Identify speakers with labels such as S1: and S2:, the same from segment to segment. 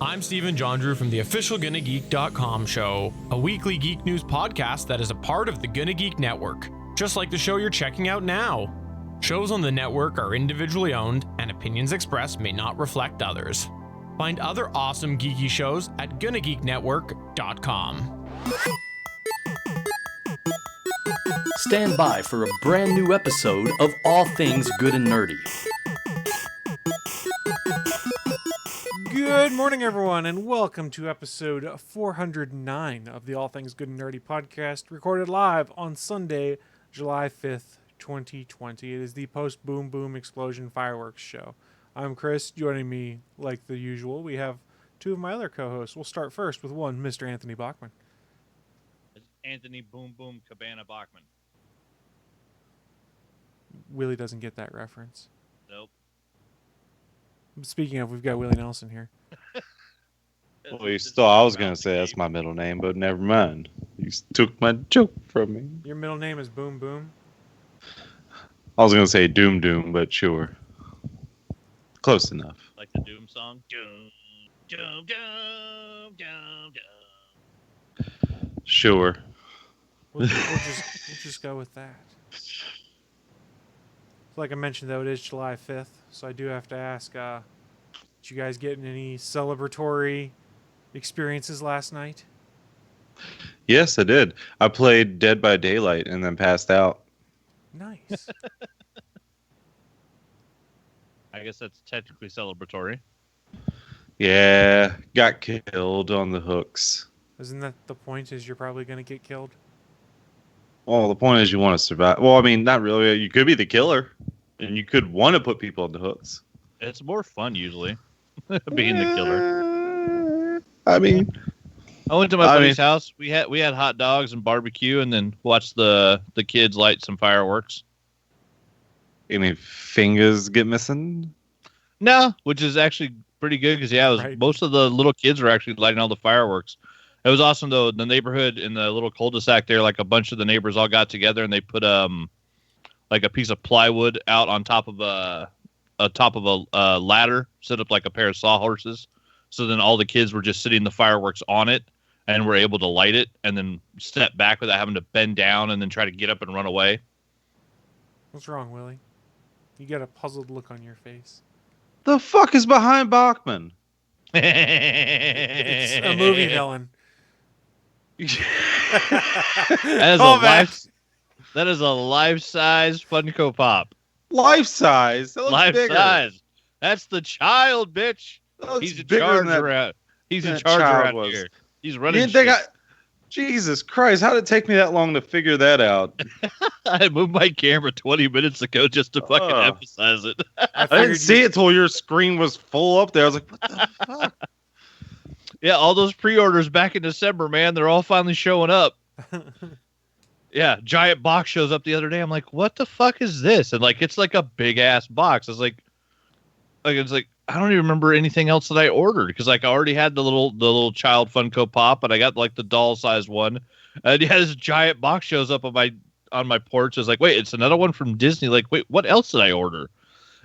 S1: I'm Stephen John Drew from the official GonnaGeek.com show, a weekly geek news podcast that is a part of the Gonna Geek Network, just like the show you're checking out now. Shows on the network are individually owned, and opinions expressed may not reflect others. Find other awesome geeky shows at GonnaGeekNetwork.com.
S2: Stand by for a brand new episode of All Things Good and Nerdy.
S3: Good morning, everyone, and welcome to episode 409 of the All Things Good and Nerdy podcast, recorded live on Sunday, July 5th, 2020. It is the post-Boom Boom Explosion Fireworks show. I'm Chris. Joining me, like the usual, we have two of my other co-hosts. We'll start first with one, Mr. Anthony Bachman.
S4: It's Anthony Boom Boom Cabana Bachman.
S3: Willie doesn't get that reference.
S4: Nope.
S3: Speaking of, we've got Willie Nelson here.
S5: Well, I was going to say that's my middle name, but never mind. You took my joke from me.
S3: Your middle name is Boom Boom?
S5: I was going to say Doom Doom, but sure. Close enough.
S4: Like the Doom song? Doom, doom, doom, doom, doom.
S5: Sure.
S3: We'll just go with that. Like I mentioned, though, it is July 5th, so I do have to ask, did you guys get any celebratory experiences last night?
S5: Yes, I did. I played Dead by Daylight and then passed out.
S3: Nice.
S4: I guess that's technically celebratory.
S5: Yeah, got killed on the hooks.
S3: Isn't that the point, is you're probably going to get killed?
S5: Well, the point is you want to survive. Well, I mean, not really. You could be the killer, and you could want to put people on the hooks.
S4: It's more fun, usually, being the killer.
S5: I mean...
S4: I went to my buddy's house. We had hot dogs and barbecue, and then watched the kids light some fireworks.
S5: Any fingers get missing?
S4: No, which is actually pretty good because most of the little kids were actually lighting all the fireworks. It was awesome though. The neighborhood in the little cul-de-sac there, like a bunch of the neighbors all got together and they put like a piece of plywood out on top of a ladder, set up like a pair of sawhorses. So then all the kids were just sitting the fireworks on it and were able to light it and then step back without having to bend down and then try to get up and run away.
S3: What's wrong, Willie? You got a puzzled look on your face.
S5: The fuck is behind Bachman?
S3: It's a movie villain.
S4: That is a life-size Funko Pop.
S5: Life size. That looks
S4: Life
S5: bigger.
S4: size. That's the child, bitch.
S5: He's
S4: in charge around. He's in charge around here. He's running.
S5: Jesus Christ! How did it take me that long to figure that out?
S4: I moved my camera 20 minutes ago just to fucking emphasize it.
S5: I didn't see it till your screen was full up there. I was like, what the fuck?
S4: Yeah, all those pre-orders back in December, man, they're all finally showing up. Yeah, giant box shows up the other day. I'm like, what the fuck is this? And like, it's like a big ass box. It's like it's like I don't even remember anything else that I ordered because like I already had the little child Funko Pop, and I got like the doll size one. And yeah, this giant box shows up on my porch. I was like, wait, it's another one from Disney. Like, wait, what else did I order?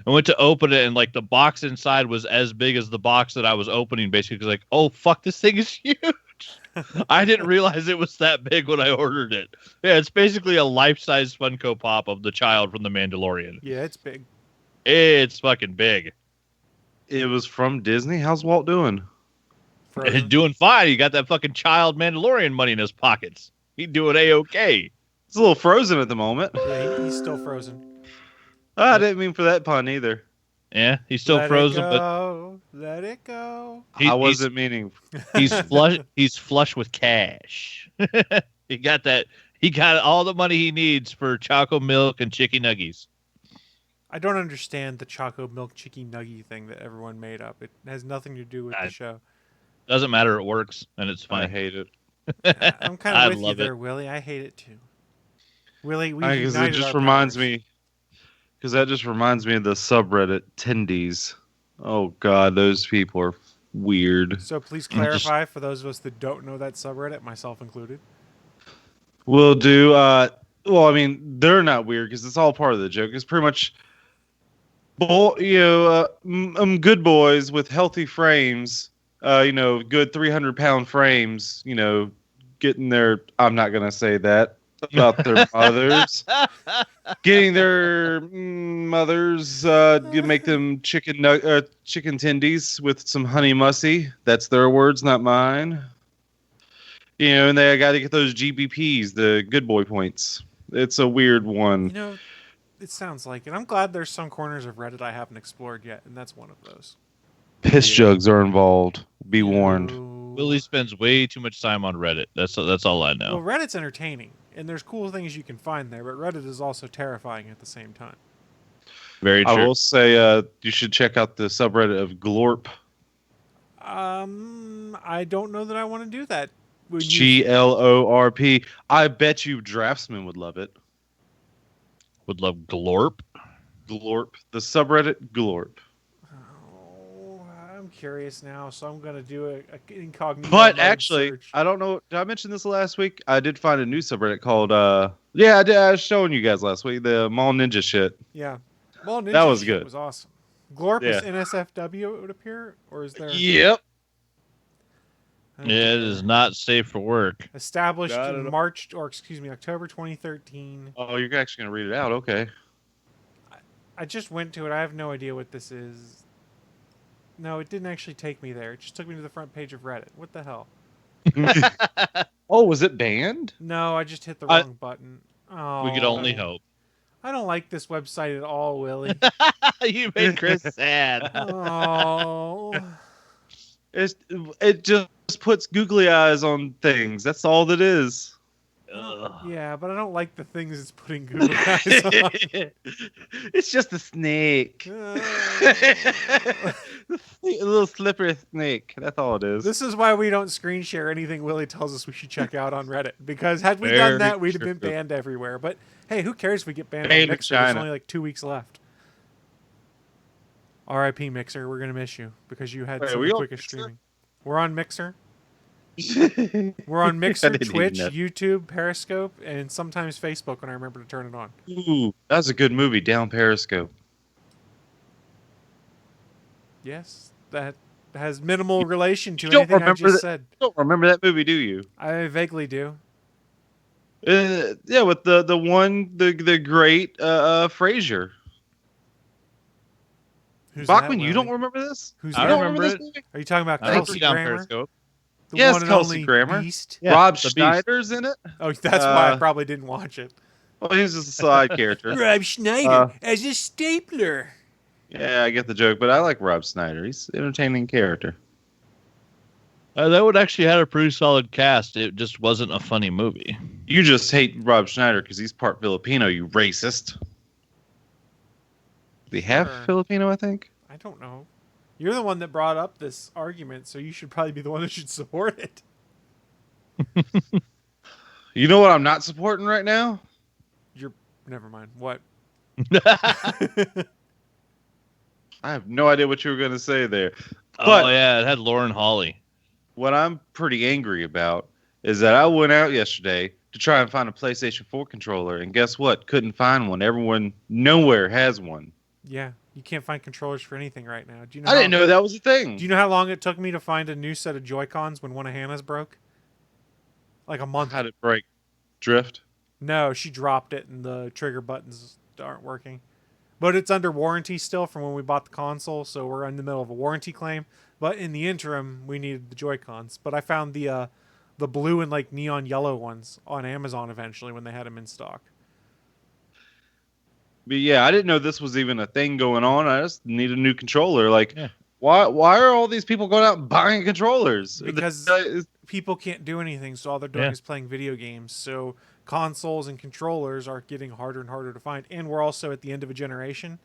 S4: I went to open it, and like the box inside was as big as the box that I was opening. Basically, like, oh fuck, this thing is huge. I didn't realize it was that big when I ordered it. Yeah, it's basically a life-size Funko Pop of the child from The Mandalorian.
S3: Yeah, it's big.
S4: It's fucking big.
S5: It was from Disney. How's Walt doing?
S4: He's doing fine. He got that fucking child Mandalorian money in his pockets. He's doing A-okay.
S5: It's a little frozen at the moment.
S3: Yeah, he's still frozen.
S5: I didn't mean for that pun either.
S4: Yeah, he's still frozen, but
S3: let it go.
S5: I wasn't meaning.
S4: He's flush. He's flush with cash. He got that. He got all the money he needs for Choco Milk and Chicky Nuggies.
S3: I don't understand the Choco Milk Chicky Nuggie thing that everyone made up. It has nothing to do with the show.
S4: Doesn't matter. It works, and it's fun.
S5: I hate it.
S3: I'm kind of with you there, Willie. I hate it too. Willie,
S5: it just reminds me. Because that just reminds me of the subreddit Tendies. Oh god, those people are weird.
S3: So please clarify for those of us that don't know that subreddit, myself included.
S5: Will do. Well, I mean, they're not weird because it's all part of the joke. It's pretty much, good boys with healthy frames good 300-pound frames, getting their, I'm not going to say that, about their mothers. Getting their mothers, you make them chicken tendies with some honey mussy. That's their words, not mine. And they got to get those GBPs, the good boy points. It's a weird one.
S3: It sounds like it. I'm glad there's some corners of Reddit I haven't explored yet, and that's one of those.
S5: Piss jugs are involved. Be warned.
S4: Willie spends way too much time on Reddit. That's all I know.
S3: Well, Reddit's entertaining, and there's cool things you can find there, but Reddit is also terrifying at the same time.
S4: Very true.
S5: I will say you should check out the subreddit of Glorp.
S3: I don't know that I want to do that.
S5: GLORP. I bet you Draftsman would love it.
S4: Would love Glorp?
S5: Glorp. The subreddit Glorp.
S3: Oh, I'm curious now, so I'm going to do an incognito
S5: But actually,
S3: search.
S5: I don't know. Did I mention this last week? I did find a new subreddit called, I did. I was showing you guys last week, the Mall Ninja shit.
S3: Yeah. Well, Ninja
S5: that was
S3: shit
S5: good.
S3: was awesome. Glorp is
S5: Yeah.
S3: NSFW, it would appear? Or is there...
S5: Yep.
S3: Okay.
S4: It is not safe for work.
S3: Established
S5: I
S3: in
S5: don't know.
S3: October 2013.
S5: Oh, you're actually going to read it out. Okay.
S3: I just went to it. I have no idea what this is. No, it didn't actually take me there. It just took me to the front page of Reddit. What the hell?
S5: Oh, was it banned?
S3: No, I just hit the wrong button. Oh,
S4: We could only hope.
S3: I don't like this website at all, Willie.
S4: You made Chris sad.
S3: Oh.
S5: It just puts googly eyes on things. That's all that is.
S3: Yeah, but I don't like the things it's putting Google eyes on.
S5: It's just a snake. A little slippery snake. That's all it is.
S3: This is why we don't screen share anything Willie tells us we should check out on Reddit. Because had we done that, we'd have been banned everywhere. But hey, who cares if we get banned on Mixer? There's only like 2 weeks left. R.I.P. Mixer, we're going to miss you because you had some of the quickest streaming. We're on Mixer. We're on Mixer, Twitch, YouTube, Periscope, and sometimes Facebook when I remember to turn it on.
S5: Ooh, that was a good movie, Down Periscope.
S3: Yes, that has minimal relation to anything I just said.
S5: You don't remember that movie, do you?
S3: I vaguely do.
S5: Yeah, with the great Frasier.
S3: Who's
S5: Bachman,
S3: that,
S5: you don't
S3: Willie?
S5: remember this?
S3: Who's
S4: I
S3: that?
S5: don't
S4: remember
S5: this
S4: it.
S5: movie?
S3: Are you talking about
S4: I don't
S3: Kelsey
S4: see down
S3: Grammer?
S4: Periscope.
S3: The
S5: Yes,
S3: one and
S5: Kelsey
S3: only
S5: Grammer.
S3: Beast?
S4: Yeah,
S5: Rob
S4: the Beast.
S5: Schneider's in it.
S3: Oh, that's why I probably didn't watch it.
S5: Well, he's just a side character.
S3: Rob Schneider as a stapler.
S5: Yeah, I get the joke, but I like Rob Schneider. He's an entertaining character.
S4: That would actually had a pretty solid cast. It just wasn't a funny movie.
S5: You just hate Rob Schneider because he's part Filipino, you racist. Do they have
S3: Sure.
S5: Filipino, I think?
S3: I don't know. You're the one that brought up this argument, so you should probably be the one that should support it.
S5: You know what I'm not supporting right now?
S3: Never mind. What?
S5: I have no idea what you were going to say there. But
S4: Oh yeah, it had Lauren Holly.
S5: what I'm pretty angry about is that I went out yesterday to try and find a PlayStation 4 controller, and guess what? Couldn't find one. Everyone nowhere has one.
S3: Yeah, you can't find controllers for anything right now. Do you know?
S5: I didn't know that was a thing.
S3: Do you know how long it took me to find a new set of Joy-Cons when one of Hannah's broke? Like a month.
S5: How did it break? Drift?
S3: No, she dropped it and the trigger buttons aren't working. But it's under warranty still from when we bought the console, so we're in the middle of a warranty claim. But in the interim, we needed the Joy-Cons. But I found the blue and like neon yellow ones on Amazon eventually when they had them in stock.
S5: But yeah, I didn't know this was even a thing going on. I just need a new controller. Like,
S4: Yeah.
S5: why are all these people going out and buying controllers?
S3: Because people can't do anything, so all they're doing
S4: Yeah.
S3: is playing video games. So consoles and controllers are getting harder and harder to find. And we're also at the end of a generation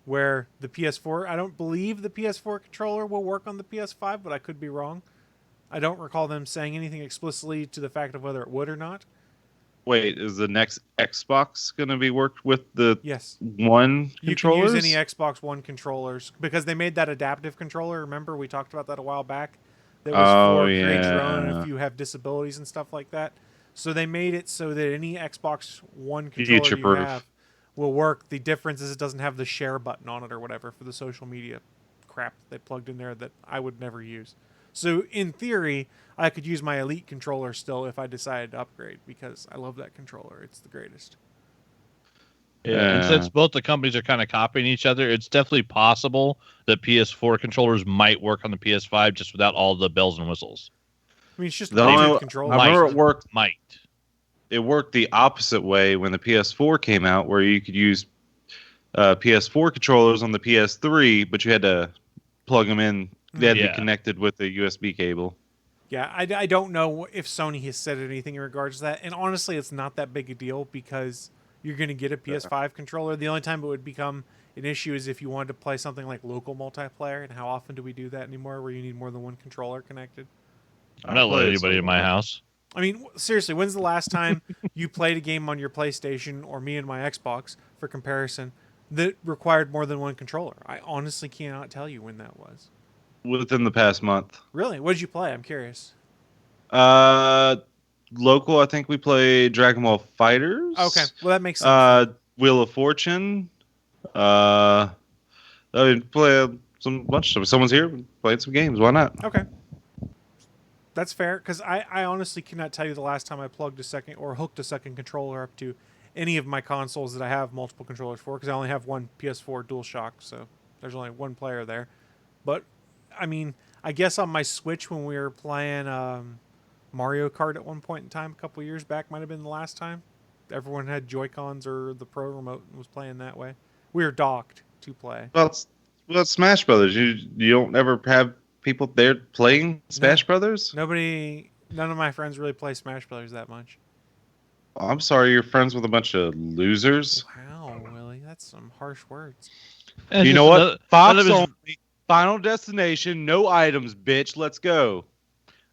S3: where the PS4, I don't believe the PS4 controller will work on the PS5, but I could be wrong. I don't recall them saying anything explicitly to the fact of whether it would or not.
S5: Wait, is the next Xbox going to be worked with the
S3: Yes.
S5: One
S3: You
S5: controllers?
S3: can use any Xbox One controllers because they made that adaptive controller. Remember, we talked about that a while back. That was
S5: Oh,
S3: for create your own
S5: yeah.
S3: if you have disabilities and stuff like that. So they made it so that any Xbox One controller you
S5: Future-proof.
S3: have will work. The difference is it doesn't have the share button on it or whatever for the social media crap. crap they plugged in there that I would never use. So in theory, I could use my Elite controller still if I decided to upgrade because I love that controller. It's the greatest.
S4: Yeah, and since both the companies are kind of copying each other, it's definitely possible that PS4 controllers might work on the PS5 just without all the bells and whistles.
S3: I mean, it's just
S5: The
S3: a
S5: only-
S3: Bluetooth controller.
S5: I remember it worked.
S4: Might.
S5: It worked the opposite way when the PS4 came out, where you could use PS4 controllers on the PS3, but you had to plug them in. They had to be connected with the USB cable.
S3: Yeah, I don't know if Sony has said anything in regards to that. And honestly, it's not that big a deal because you're going to get a PS5 controller. The only time it would become an issue is if you wanted to play something like local multiplayer. And how often do we do that anymore where you need more than one controller connected?
S4: I'm not letting anybody in my house.
S3: I mean, seriously, when's the last time you played a game on your PlayStation or me and my Xbox, for comparison, that required more than one controller? I honestly cannot tell you when that was.
S5: Within the past month.
S3: Really? What did you play? I'm curious.
S5: Local, I think we played Dragon Ball Fighters.
S3: Okay, well that makes sense.
S5: Wheel of Fortune. I play some bunch of. Someone's here playing some games. Why not?
S3: Okay. That's fair, because I honestly cannot tell you the last time I plugged a second or hooked a second controller up to any of my consoles that I have multiple controllers for, because I only have one PS4 DualShock, so there's only one player there. But, I mean, I guess on my Switch when we were playing Mario Kart at one point in time, a couple years back, might have been the last time. Everyone had Joy-Cons or the Pro Remote and was playing that way. We were docked to play.
S5: Well, it's Smash Brothers. You don't ever have people there playing Smash Brothers?
S3: None of my friends really play Smash Brothers that much.
S5: I'm sorry, you're friends with a bunch of losers.
S3: Wow, Willie, that's some harsh words.
S5: You know what? Fox only, Final Destination, no items, bitch. Let's go.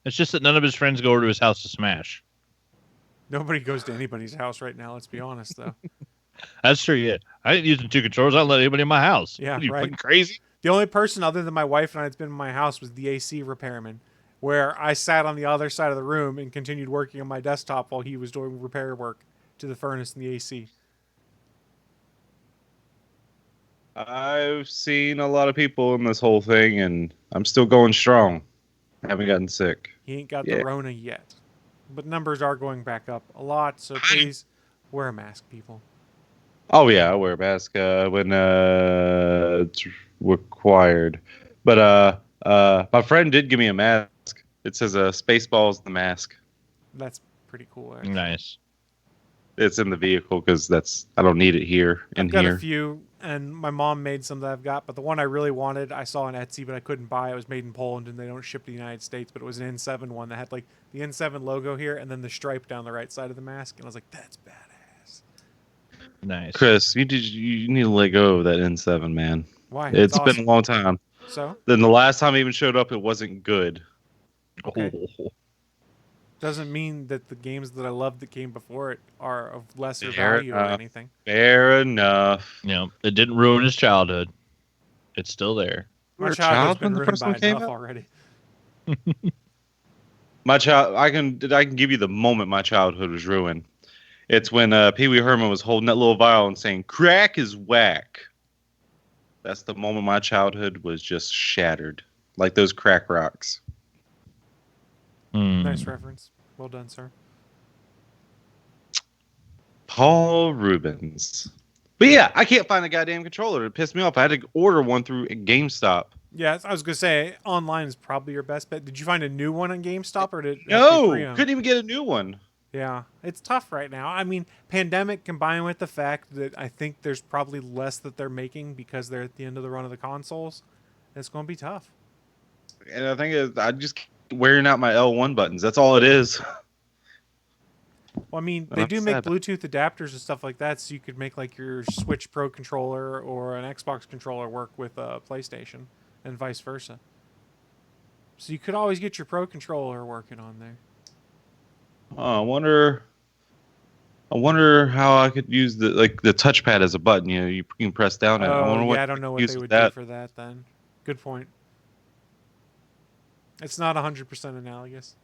S4: It's just that none of his friends go over to his house to smash.
S3: Nobody goes to anybody's house right now, let's be honest, though.
S4: That's true, yeah. I didn't use the two controllers. I don't let anybody in my house.
S3: Yeah,
S4: Are you
S3: right.
S4: fucking crazy?
S3: The only person other than my wife and I that's been in my house was the AC repairman, where I sat on the other side of the room and continued working on my desktop while he was doing repair work to the furnace and the AC.
S5: I've seen a lot of people in this whole thing, and I'm still going strong. I haven't gotten sick.
S3: He ain't got the Rona yet. But numbers are going back up a lot, so please wear a mask, people.
S5: Oh, yeah, I wear a mask when it's required. But my friend did give me a mask. It says Spaceballs the mask.
S3: That's pretty cool, actually.
S4: Nice.
S5: It's in the vehicle because I don't need it here.
S3: I've got a few, and my mom made some that I've got, but the one I really wanted, I saw on Etsy, but I couldn't buy. It was made in Poland, and they don't ship to the United States, but it was an N7 one that had like the N7 logo here, and then the stripe down the right side of the mask, and I was like, that's badass.
S4: Nice.
S5: Chris, you need to let go of that N7, man.
S3: Why?
S5: It's
S3: awesome.
S5: been a long time.
S3: So?
S5: Then the last time it even showed up, it wasn't good.
S3: Okay. Doesn't mean that the games that I love that came before it are of lesser value or anything.
S5: Fair enough.
S4: Yeah, it didn't ruin his childhood. It's still there.
S3: My
S5: Were
S3: childhood's
S5: child
S3: been
S5: when the
S3: ruined
S5: first
S3: by
S5: one came
S3: enough
S5: out?
S3: already.
S5: My child, I can give you the moment my childhood was ruined. It's when Pee Wee Herman was holding that little vial and saying, "Crack is whack." That's the moment my childhood was just shattered, like those crack rocks.
S3: Nice reference. Well done, sir.
S5: Paul Rubens. But yeah, I can't find a goddamn controller. It pissed me off. I had to order one through GameStop.
S3: Yeah, I was going to say, online is probably your best bet. Did you find a new one on GameStop, or did it
S5: No,
S3: pre-owned?
S5: couldn't even get a new one.
S3: Yeah, it's tough right now. I mean, pandemic combined with the fact that I think there's probably less that they're making because they're at the end of the run of the consoles, it's going to be tough.
S5: And I think I just keep wearing out my L1 buttons. That's all it is.
S3: Well, I mean,
S5: And
S3: they
S5: I'm
S3: do make
S5: sad.
S3: Bluetooth adapters and stuff like that, so you could make like your Switch Pro controller or an Xbox controller work with a PlayStation, and vice versa. So you could always get your Pro controller working on there.
S5: Oh, I wonder how I could use the touchpad as a button. You know, you can press down it.
S3: I don't know what
S5: use
S3: they
S5: with
S3: would
S5: that.
S3: do for that then. Good point. It's not 100% analogous.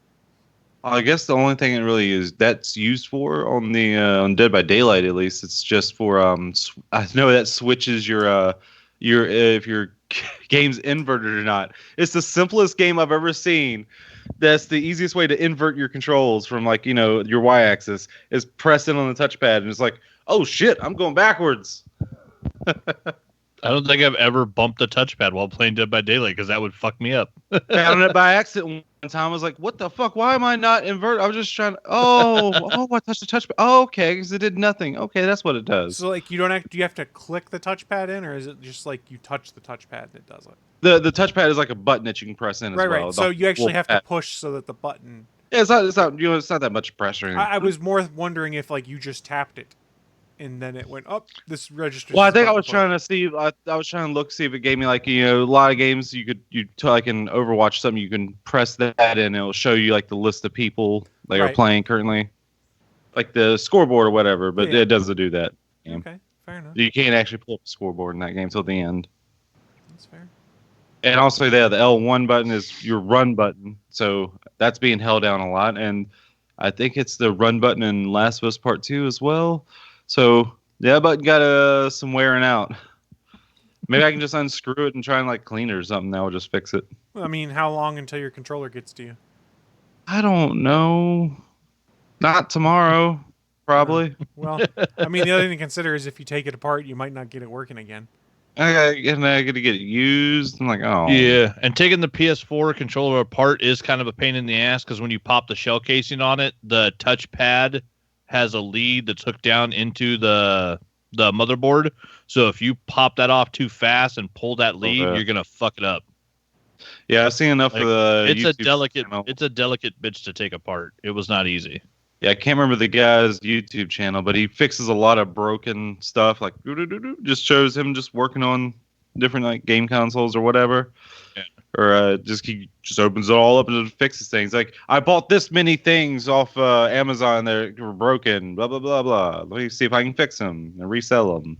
S5: I guess the only thing it really is that's used for on the on Dead by Daylight, at least, it's just for I know that switches your if you're game's inverted or not. It's the simplest game I've ever seen. That's the easiest way to invert your controls from like, your Y-axis is press in on the touchpad and it's like, oh shit, I'm going backwards.
S4: I don't think I've ever bumped the touchpad while playing Dead by Daylight because that would fuck me up.
S5: Found it by accident one time. I was like, what the fuck? Why am I not inverted? I was just trying to, I touched the touchpad. Oh, okay, because it did nothing. Okay, that's what it does.
S3: So like do you have to click the touchpad in, or is it just like you touch the touchpad and it does it?
S5: The touchpad is like a button that you can press in as well.
S3: Right. So you actually have to push so that the button.
S5: Yeah, it's not it's not that much pressure.
S3: I was more wondering if like you just tapped it, and then it went up. This registers.
S5: Well, I think I was trying to see. I was trying to see if it gave me like a lot of games like in Overwatch something you can press that and it'll show you like the list of people that are playing currently, like the scoreboard or whatever. But it doesn't do that.
S3: Okay, fair enough.
S5: You can't actually pull up the scoreboard in that game till the end.
S3: That's fair.
S5: And also, the L1 button is your run button, so that's being held down a lot. And I think it's the run button in Last of Us Part 2 as well. So that button got some wearing out. Maybe I can just unscrew it and try and like clean it or something. That will just fix it.
S3: I mean, how long until your controller gets to you?
S5: I don't know. Not tomorrow, probably.
S3: Well, I mean, the other thing to consider is if you take it apart, you might not get it working again.
S5: I got to get it used. I'm like, oh.
S4: Yeah, and taking the PS4 controller apart is kind of a pain in the ass because when you pop the shell casing on it, the touchpad has a lead that's hooked down into the motherboard. So if you pop that off too fast and pull that lead, you're gonna fuck it up.
S5: Yeah, I've seen enough of the.
S4: It's
S5: YouTube
S4: a delicate bitch to take apart. It was not easy.
S5: Yeah, I can't remember the guy's YouTube channel, but he fixes a lot of broken stuff. Like, just shows him just working on different like game consoles or whatever. Yeah. Or he just opens it all up and fixes things. Like, I bought this many things off Amazon that were broken. Blah blah blah blah. Let me see if I can fix them and resell them.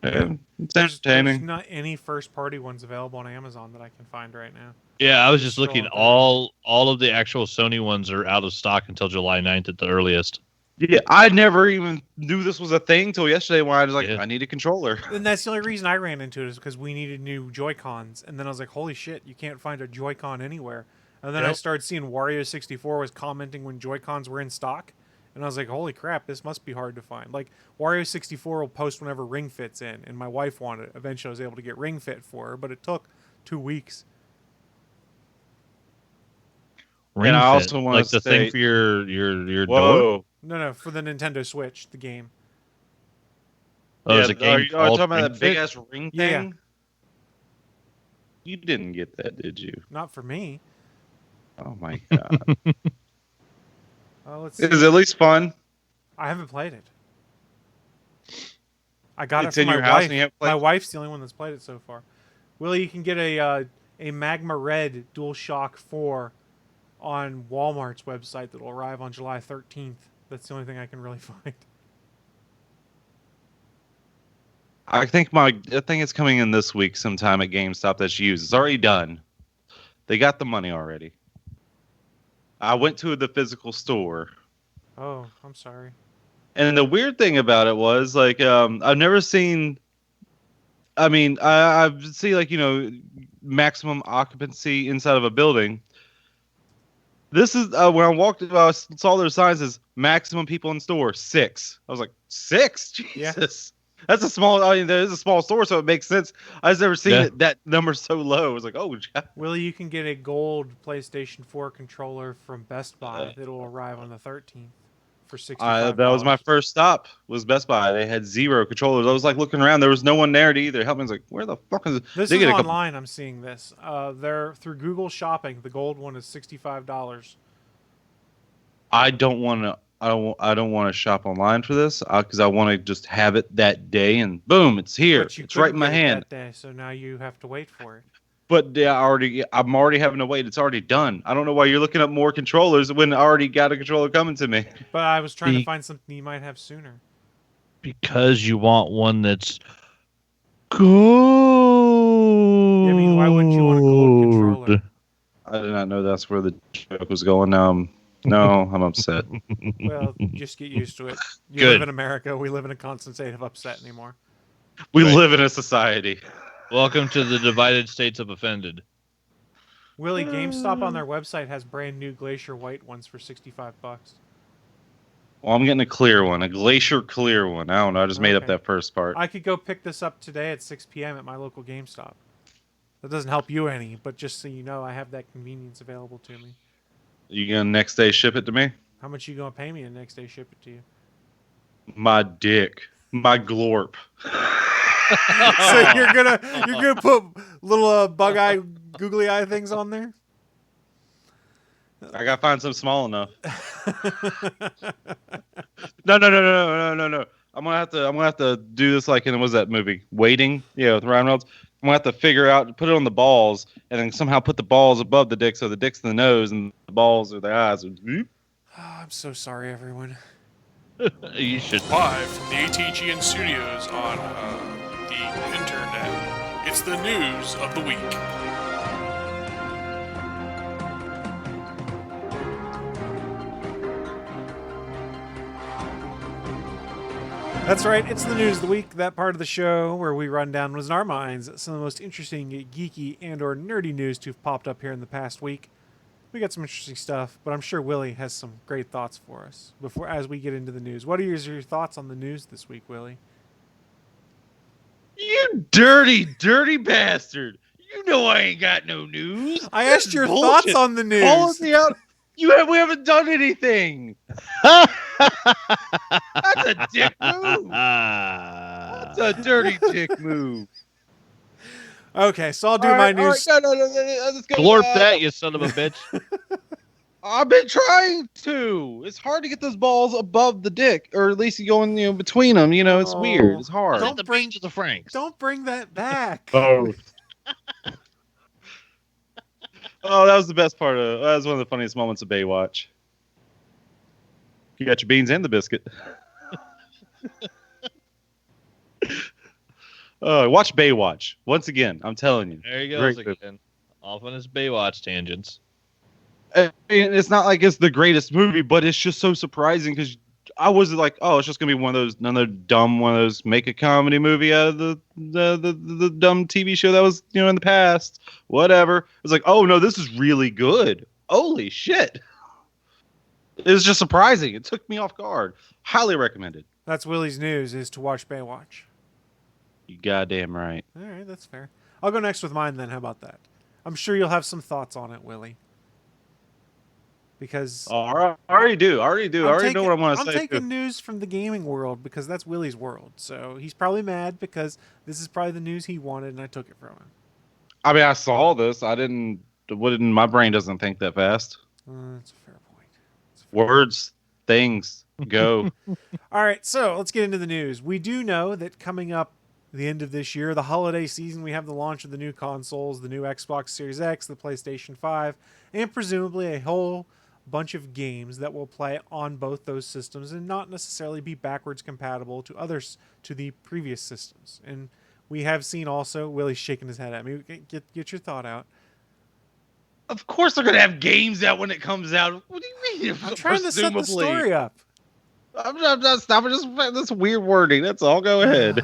S5: Yeah, it's entertaining.
S3: There's not any first-party ones available on Amazon that I can find right now.
S4: Yeah, I was just looking. All of the actual Sony ones are out of stock until July 9th at the earliest.
S5: Yeah, I never even knew this was a thing till yesterday when I was like, I need a controller.
S3: And that's the only reason I ran into it is because we needed new Joy-Cons. And then I was like, holy shit, you can't find a Joy-Con anywhere. And then I started seeing Wario64 was commenting when Joy-Cons were in stock. And I was like, holy crap, this must be hard to find. Like, Wario64 will post whenever Ring Fit's in. And my wife wanted it. Eventually I was able to get Ring Fit for her, but it took 2 weeks.
S4: Ring
S5: and I
S4: Fit,
S5: also want
S4: like
S5: to
S4: the
S5: say,
S4: thing for your
S5: whoa.
S4: door?
S3: No, for the Nintendo Switch, the game.
S4: Oh, there's a game
S5: are you talking about that big ass ring thing?
S3: Yeah.
S5: You didn't get that, did you?
S3: Not for me.
S5: Oh my god.
S3: Let's see.
S5: It is at least fun.
S3: I haven't played it. I got
S5: It's
S3: it
S5: in
S3: from
S5: your
S3: my
S5: house
S3: wife.
S5: and you haven't played
S3: My
S5: it?
S3: wife's the only one that's played it so far. Willie, you can get a Magma Red DualShock 4 on Walmart's website that will arrive on July 13th. That's the only thing I can really find.
S5: I think it's coming in this week sometime at GameStop that's used. It's already done. They got the money already. I went to the physical store.
S3: Oh, I'm sorry.
S5: And the weird thing about it was, like, I've never seen. I mean, I've seen, like, maximum occupancy inside of a building. This is when I walked. I saw their signs as maximum people in store 6. I was like, 6? Jesus, yeah. That's a small. I mean, there's a small store, so it makes sense. I just never seen that number so low. I was like, oh.
S3: Willie, you can get a gold PlayStation 4 controller from Best Buy that will arrive on the 13th for $65.
S5: That was my first stop. Was Best Buy. They had 0 controllers. I was like looking around. There was no one there to either help me. I was like, where the fuck is it?
S3: This is online. I'm seeing this. They're through Google Shopping. The gold one is $65.
S5: I don't want to. I don't want to shop online for this because I want to just have it that day and boom, it's here. It's right in my hand.
S3: That day, so now you have to wait for it.
S5: But I'm already having to wait. It's already done. I don't know why you're looking up more controllers when I already got a controller coming to me.
S3: But I was trying to find something you might have sooner.
S4: Because you want one that's gold.
S3: Yeah, I mean, why wouldn't you want a gold controller?
S5: I did not know that's where the joke was going. No, I'm upset.
S3: Well, just get used to it. You
S4: Good.
S3: live in America. We live in a constant state of upset anymore.
S5: We live in a society.
S4: Welcome to the divided states of offended.
S3: Willie, GameStop on their website has brand new Glacier White ones for $65.
S5: Well, I'm getting a clear one, a glacier clear one. I don't know. I just made up
S3: Okay.
S5: that first part.
S3: I could go pick this up today at 6 p.m. at my local GameStop. That doesn't help you any, but just so you know, I have that convenience available to me.
S5: You gonna next day ship it to me?
S3: How much you gonna pay me and next day ship it to you?
S5: My dick, my glorp.
S3: So you're gonna put little bug eye, googly eye things on there?
S5: I gotta find some small enough. No. I'm gonna have to do this like in what was that movie? Waiting? Yeah, with Ryan Reynolds. I'm gonna have to figure out, put it on the balls, and then somehow put the balls above the dick, so the dick's the nose and the balls are the eyes.
S3: Oh, I'm so sorry, everyone.
S4: You should.
S6: Live from the ATGN studios on the internet. It's the news of the week.
S3: That's right, it's the news of the week, that part of the show where we run down what's in our minds some of the most interesting geeky and or nerdy news to have popped up here in the past week. We got some interesting stuff, but I'm sure Willie has some great thoughts for us before as we get into the news. What are your thoughts on the news this week, Willie?
S4: You dirty, dirty bastard! You know I ain't got no news.
S3: I asked your thoughts on the news.
S5: Call me out. We haven't done anything. That's a dick move. That's a dirty dick move.
S3: Okay, so I'll do my news.
S5: No, let's go.
S4: Glorp that, you son of a bitch.
S5: I've been trying to. It's hard to get those balls above the dick, or at least going between them. It's weird. It's hard.
S3: Don't
S4: the
S3: bring-
S4: beach of the Franks.
S3: Don't bring that back.
S5: Oh, that was the best part of. That was one of the funniest moments of Baywatch. You got your beans and the biscuit. Watch Baywatch once again. I'm telling you.
S4: There he
S5: Great
S4: goes
S5: movie.
S4: again. Off on his Baywatch tangents.
S5: I mean, it's not like it's the greatest movie, but it's just so surprising because I was like, oh, it's just gonna be one of those make a comedy movie out of the dumb TV show that was in the past. Whatever. It's like, oh no, this is really good. Holy shit! It was just surprising. It took me off guard. Highly recommended.
S3: That's Willie's news, is to watch Baywatch.
S5: You goddamn right.
S3: All right, that's fair. I'll go next with mine then. How about that? I'm sure you'll have some thoughts on it, Willie. Because
S5: Oh, I already do. I already know what I'm going to say.
S3: I'm taking
S5: too.
S3: news from the gaming world because that's Willie's world. So he's probably mad because this is probably the news he wanted and I took it from him.
S5: I mean, I saw this. I didn't. My brain doesn't think that fast.
S3: That's a fair point.
S5: Words, things, go.
S3: All right, so let's get into the news. We do know that coming up the end of this year, the holiday season, we have the launch of the new consoles, the new Xbox Series X, the PlayStation 5, and presumably a whole bunch of games that will play on both those systems and not necessarily be backwards compatible to the previous systems. And we have seen also, Willie's shaking his head at me. Get your thought out.
S5: Of course, they're gonna have games out when it comes out. What do you mean?
S3: I'm trying to set the story up.
S5: I'm not stopping. Just this weird wording. That's all. Go ahead.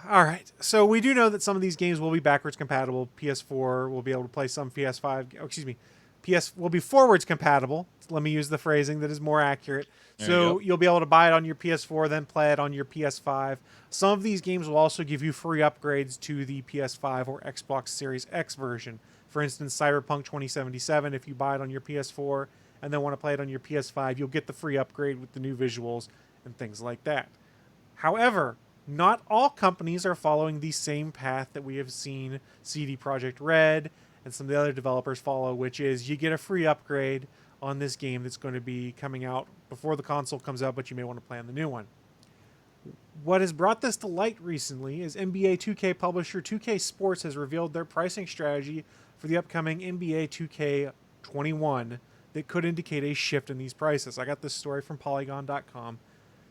S3: All right. So we do know that some of these games will be backwards compatible. PS4 will be able to play some PS5. Oh, excuse me. PS will be forwards compatible. Let me use the phrasing that is more accurate. So you'll be able to buy it on your PS4, then play it on your PS5. Some of these games will also give you free upgrades to the PS5 or Xbox Series X version. For instance, Cyberpunk 2077, if you buy it on your PS4 and then want to play it on your PS5, you'll get the free upgrade with the new visuals and things like that. However, not all companies are following the same path that we have seen CD Projekt Red and some of the other developers follow, which is you get a free upgrade on this game that's going to be coming out before the console comes out, but you may want to play on the new one. What has brought this to light recently is NBA 2K publisher 2K Sports has revealed their pricing strategy for the upcoming NBA 2K21 that could indicate a shift in these prices. I got this story from Polygon.com.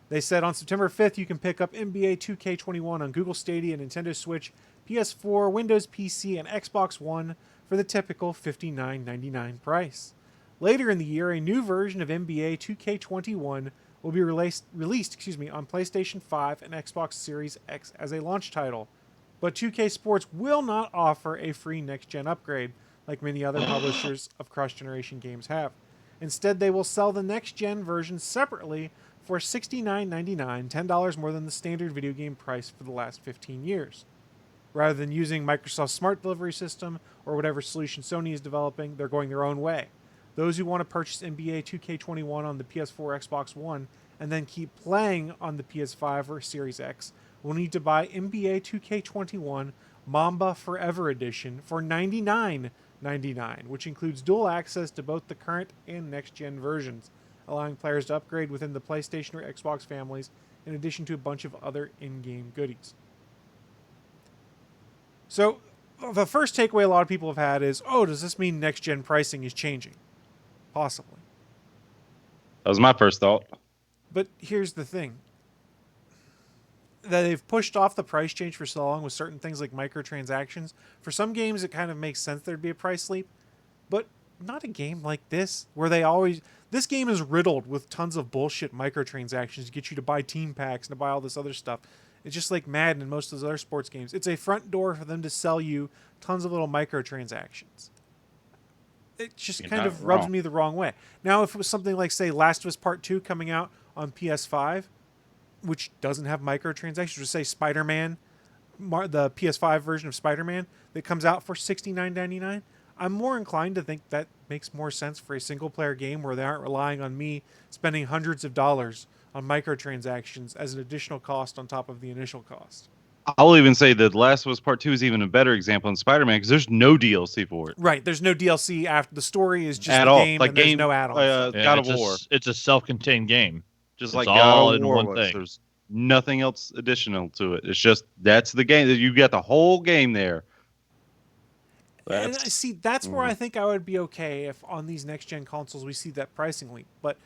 S3: They said on September 5th, you can pick up NBA 2K21 on Google Stadia, Nintendo Switch, PS4, Windows PC, and Xbox One for the typical $59.99 price. Later in the year, a new version of NBA 2K21 will be released on PlayStation 5 and Xbox Series X as a launch title. But 2K Sports will not offer a free next-gen upgrade like many other publishers of cross-generation games have. Instead, they will sell the next-gen version separately for $69.99, $10 more than the standard video game price for the last 15 years. Rather than using Microsoft's smart delivery system or whatever solution Sony is developing, they're going their own way. Those who want to purchase NBA 2K21 on the PS4 Xbox One and then keep playing on the PS5 or Series X will need to buy NBA 2K21 Mamba Forever Edition for $99.99, which includes dual access to both the current and next-gen versions, allowing players to upgrade within the PlayStation or Xbox families, in addition to a bunch of other in-game goodies. So, the first takeaway a lot of people have had is, oh, does this mean next-gen pricing is changing? Possibly.
S5: That was my first thought.
S3: But here's the thing. That they've pushed off the price change for so long with certain things like microtransactions. For some games, it kind of makes sense there'd be a price leap. But not a game like this, where they always... This game is riddled with tons of bullshit microtransactions to get you to buy team packs and to buy all this other stuff. It's just like Madden and most of those other sports games. It's a front door for them to sell you tons of little microtransactions. It just kind of rubs me the wrong way. Now, if it was something like, say, Last of Us Part 2 coming out on PS5, which doesn't have microtransactions, or say Spider-Man, the PS5 version of Spider-Man that comes out for $69.99, I'm more inclined to think that makes more sense for a single-player game where they aren't relying on me spending hundreds of dollars on microtransactions as an additional cost on top of the initial cost.
S5: I'll even say that Last of Us Part 2 is even a better example in Spider-Man because there's no DLC for it.
S3: Right, there's no DLC after the story is just
S5: at
S3: the
S5: all.
S3: game,
S5: Like
S3: and there's no add-ons.
S5: God of War.
S4: It's a self-contained game.
S5: Just
S4: It's
S5: like
S4: all
S5: God of
S4: in
S5: War
S4: one
S5: was.
S4: thing.
S5: There's nothing else additional to it. It's just that's the game. You got the whole game there.
S3: And I see that's where I think I would be okay if on these next gen consoles we see that pricing leap. But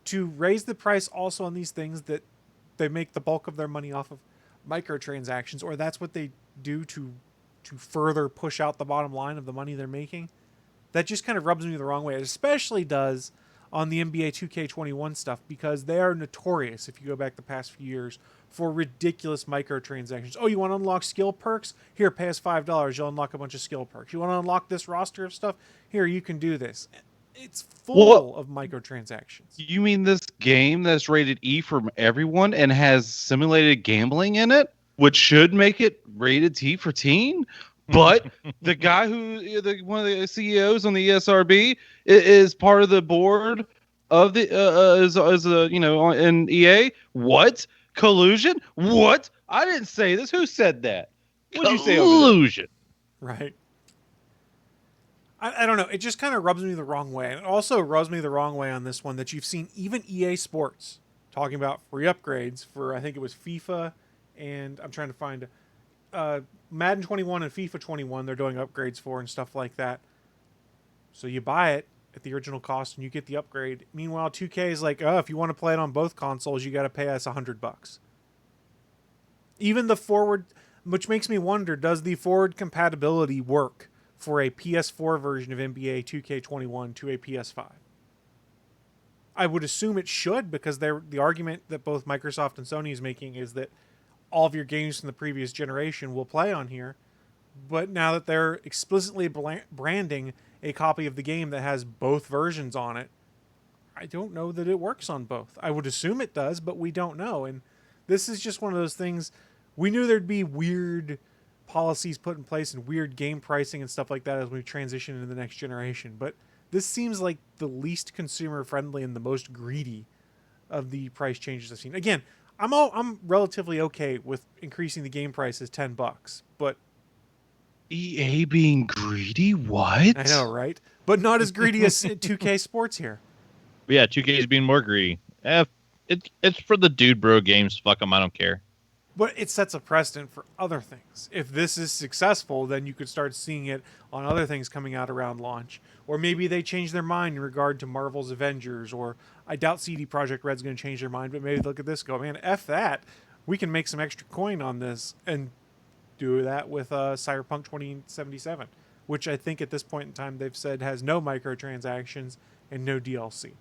S3: to raise the price also on these things that they make the bulk of their money off of microtransactions, or that's what they do to further push out the bottom line of the money they're making, that just kind of rubs me the wrong way. It especially does on the NBA 2K21 stuff, because they are notorious, if you go back the past few years, for ridiculous microtransactions. Oh, you want to unlock skill perks? Here, pay us $5. You'll unlock a bunch of skill perks. You want to unlock this roster of stuff? Here, you can do this. It's full of microtransactions.
S5: You mean this game that's rated E for everyone and has simulated gambling in it, which should make it rated T for teen? But the guy one of the CEOs on the ESRB is part of the board of the in EA. What collusion? What? I didn't say this. Who said that? What did you say?
S4: Collusion.
S3: Right. I don't know. It just kind of rubs me the wrong way. And it also rubs me the wrong way on this one that you've seen even EA Sports talking about free upgrades for, I think it was FIFA, and I'm trying to find Madden 21 and FIFA 21 they're doing upgrades for and stuff like that. So you buy it at the original cost and you get the upgrade. Meanwhile, 2K is like, oh, if you want to play it on both consoles, you got to pay us $100. Even the forward, which makes me wonder, does the forward compatibility work for a PS4 version of NBA 2K21 to a PS5? I would assume it should, because the argument that both Microsoft and Sony is making is that all of your games from the previous generation will play on here. But now that they're explicitly branding a copy of the game that has both versions on it, I don't know that it works on both. I would assume it does, but we don't know. And this is just one of those things. We knew there'd be weird policies put in place and weird game pricing and stuff like that as we transition into the next generation. But this seems like the least consumer friendly and the most greedy of the price changes I've seen. Again, I'm relatively okay with increasing the game prices $10, but
S5: EA being greedy? What?
S3: I know, right? But not as greedy as 2K Sports here.
S4: Yeah, 2K is being more greedy. It's for the dude bro games. Fuck them. I don't care.
S3: But it sets a precedent for other things. If this is successful, then you could start seeing it on other things coming out around launch. Or maybe they change their mind in regard to Marvel's Avengers. Or I doubt CD Projekt Red's going to change their mind, but maybe they look at this and go, man, F that. We can make some extra coin on this. And do that with Cyberpunk 2077, which I think at this point in time they've said has no microtransactions and no DLC.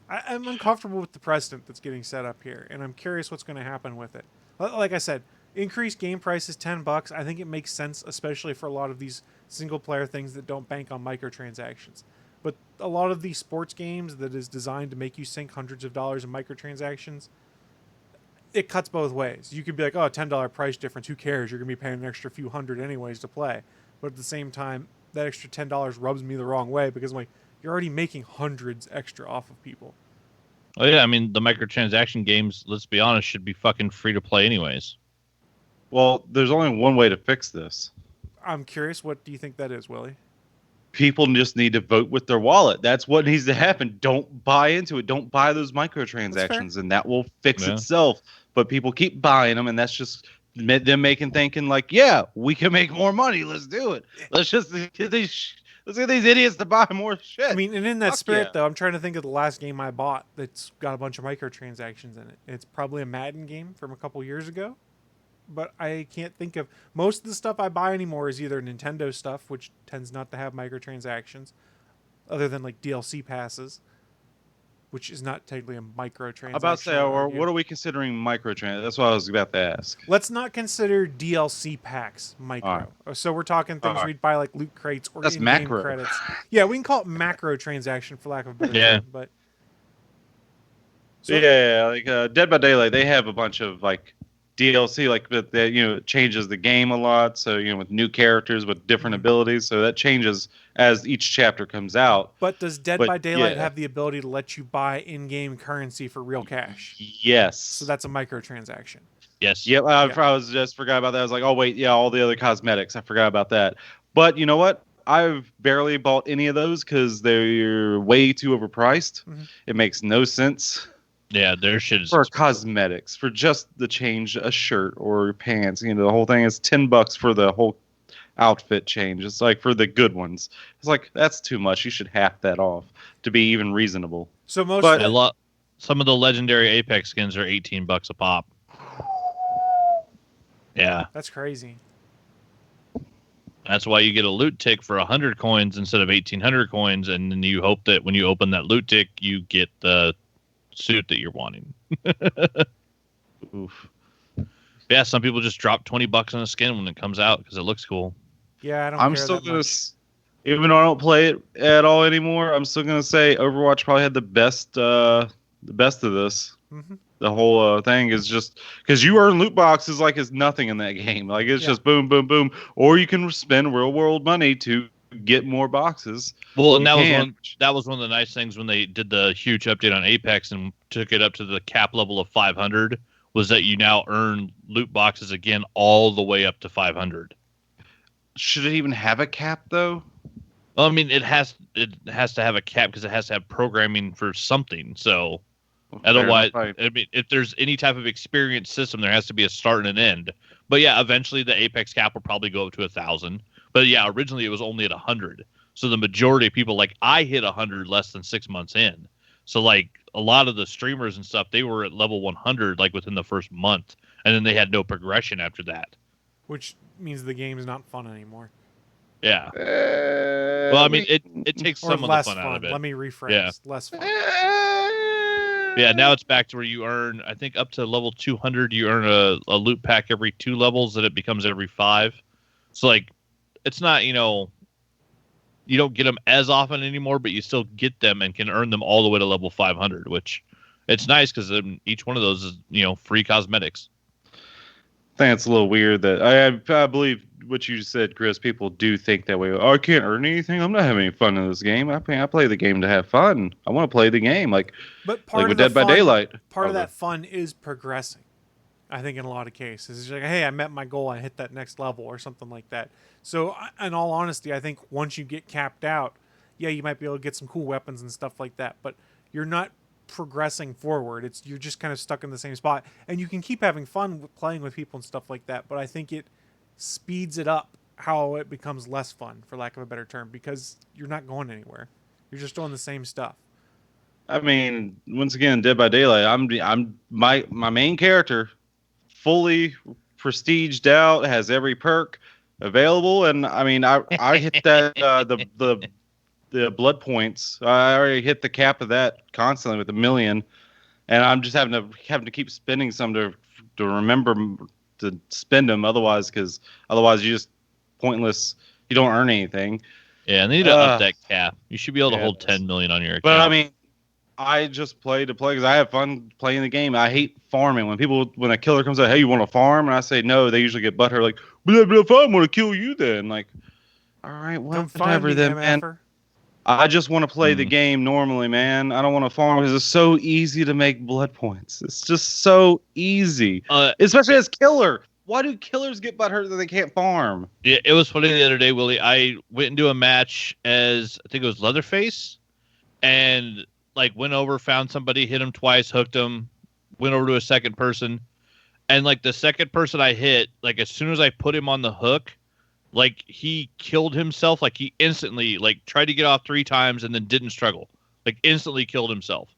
S3: I'm uncomfortable with the precedent that's getting set up here, and I'm curious what's going to happen with it. Like I said, increased game price is $10. I think it makes sense, especially for a lot of these single player things that don't bank on microtransactions. But a lot of these sports games that is designed to make you sink hundreds of dollars in microtransactions, it cuts both ways. You could be like, oh, $10 price difference, who cares? You're going to be paying an extra few hundred anyways to play. But at the same time, that extra $10 rubs me the wrong way because I'm like, you're already making hundreds extra off of people.
S4: Oh yeah, I mean the microtransaction games, let's be honest, should be fucking free to play anyways.
S5: Well, there's only one way to fix this.
S3: I'm curious, what do you think that is, Willie?
S5: People just need to vote with their wallet. That's what needs to happen. Don't buy into it. Don't buy those microtransactions, and that will fix itself. But people keep buying them, and that's just them thinking like, yeah, we can make more money. Let's do it. Let's get these idiots to buy more shit.
S3: I mean, and in that spirit, though, I'm trying to think of the last game I bought that's got a bunch of microtransactions in it. It's probably a Madden game from a couple years ago. But I can't think of... Most of the stuff I buy anymore is either Nintendo stuff, which tends not to have microtransactions, other than like DLC passes, which is not technically a microtransaction.
S5: About to say, or what are we considering microtransactions? That's what I was about to ask.
S3: Let's not consider DLC packs micro. Right. So we're talking things we'd buy like loot crates or
S5: that's
S3: in-game
S5: macro
S3: credits. Yeah, we can call it macro transaction for lack of a better term. But
S5: so, like Dead by Daylight, they have a bunch of like DLC, like that, it changes the game a lot. So with new characters with different abilities, so that changes as each chapter comes out.
S3: But does Dead by Daylight have the ability to let you buy in-game currency for real cash?
S5: Yes.
S3: So that's a microtransaction.
S5: Yes. Yep. I was just forgot about that. I was like, oh wait, yeah, all the other cosmetics. I forgot about that. But you know what? I've barely bought any of those because they're way too overpriced. Mm-hmm. It makes no sense.
S4: Yeah, their shit is
S5: for cosmetics, for just the change a shirt or pants. The whole thing is $10 for the whole outfit change. It's like for the good ones. It's like that's too much. You should half that off to be even reasonable.
S3: So
S4: some of the legendary Apex skins are $18 a pop. Yeah,
S3: that's crazy.
S4: That's why you get a loot tick for 100 coins instead of 1,800 coins, and then you hope that when you open that loot tick, you get the suit that you're wanting. Oof. Yeah, some people just drop $20 on a skin when it comes out because it looks cool.
S3: Yeah,
S5: I'm still gonna, even though I don't play it at all anymore, I'm still gonna say Overwatch probably had the best of this. Mm-hmm. The whole thing is just because you earn loot boxes like it's nothing in that game. Like it's just boom, boom, boom, or you can spend real world money to get more boxes.
S4: Well, and that was one of the nice things when they did the huge update on Apex and took it up to the cap level of 500 was that you now earn loot boxes again all the way up to 500.
S5: Should it even have a cap though?
S4: Well, I mean, it has to have a cap because it has to have programming for something. So otherwise, I mean, if there's any type of experience system, there has to be a start and an end. But yeah, eventually the Apex cap will probably go up to 1,000. But yeah, originally it was only at 100. So the majority of people, like I hit 100 less than 6 months in. So like a lot of the streamers and stuff, they were at level 100 like within the first month, and then they had no progression after that.
S3: Which means the game is not fun anymore.
S4: Yeah. Well, I mean, it takes some of the fun out of it.
S3: Let me rephrase. Yeah. Less fun.
S4: Yeah, now it's back to where you earn, I think up to level 200, you earn a loot pack every 2 levels, that it becomes every 5. So like, it's not, you don't get them as often anymore, but you still get them and can earn them all the way to level 500, which it's nice because each one of those is, free cosmetics.
S5: I think it's a little weird that I believe what you said, Chris. People do think that way. Oh, I can't earn anything. I'm not having any fun in this game. I play the game to have fun. I want to play the game, but part of with Dead by Daylight.
S3: Part of that fun is progressing. I think in a lot of cases, it's like, hey, I met my goal. I hit that next level or something like that. So, in all honesty, I think once you get capped out, yeah, you might be able to get some cool weapons and stuff like that, but you're not progressing forward. You're just kind of stuck in the same spot, and you can keep having fun with playing with people and stuff like that, but I think it speeds it up how it becomes less fun, for lack of a better term, because you're not going anywhere. You're just doing the same stuff.
S5: I mean, once again, Dead by Daylight, I'm my main character, fully prestiged out, has every perk available, and I mean, I hit that the blood points. I already hit the cap of that constantly with 1 million, and I'm just having to keep spending some to remember to spend them. Otherwise you just pointless. You don't earn anything.
S4: Yeah, and they need to up that cap. You should be able to hold 10 million on your account.
S5: But I mean, I just play to play because I have fun playing the game. I hate farming. When a killer comes out, hey, you want to farm? And I say no, they usually get butthurt like, but if I want to kill you, then like, all right, whatever then, man. I just want to play the game normally, man. I don't want to farm because it's so easy to make blood points. It's just so easy, especially as killer. Why do killers get butthurt that they can't farm?
S4: Yeah, it was funny the other day, Willie. I went into a match as I think it was Leatherface, and like went over, found somebody, hit him twice, hooked him, went over to a second person, and like the second person I hit, like as soon as I put him on the hook, like he killed himself. Like he instantly like tried to get off 3 times and then didn't struggle. Like instantly killed himself.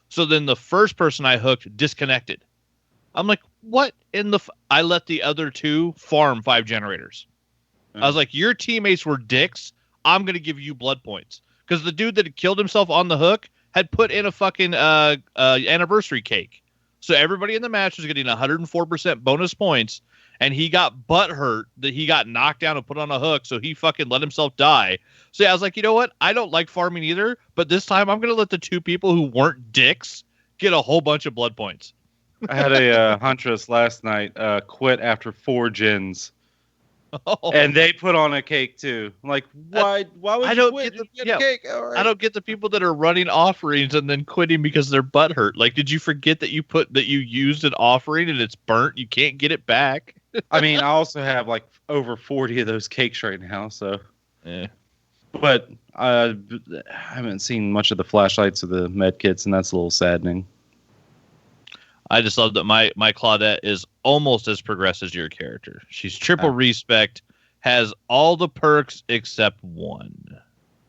S4: So then the first person I hooked disconnected. I'm like, what in the? I let the other 2 farm 5 generators. I was like, your teammates were dicks. I'm gonna give you blood points because the dude that had killed himself on the hook had put in a fucking anniversary cake. So everybody in the match was getting 104% bonus points, and he got butthurt that he got knocked down and put on a hook, so he fucking let himself die. So yeah, I was like, you know what? I don't like farming either, but this time I'm gonna let the 2 people who weren't dicks get a whole bunch of blood points.
S5: I had a huntress last night quit after 4 gens. Oh. And they put on a cake too. I'm like, why would you quit? Get a cake? All right.
S4: I don't get the people that are running offerings and then quitting because their butt hurt. Like, did you forget that you used an offering and it's burnt? You can't get it back.
S5: I mean, I also have like over 40 of those cakes right now, so
S4: yeah.
S5: But I haven't seen much of the flashlights or the med kits, and that's a little saddening.
S4: I just love that my Claudette is almost as progressed as your character. She's triple respect, has all the perks except 1.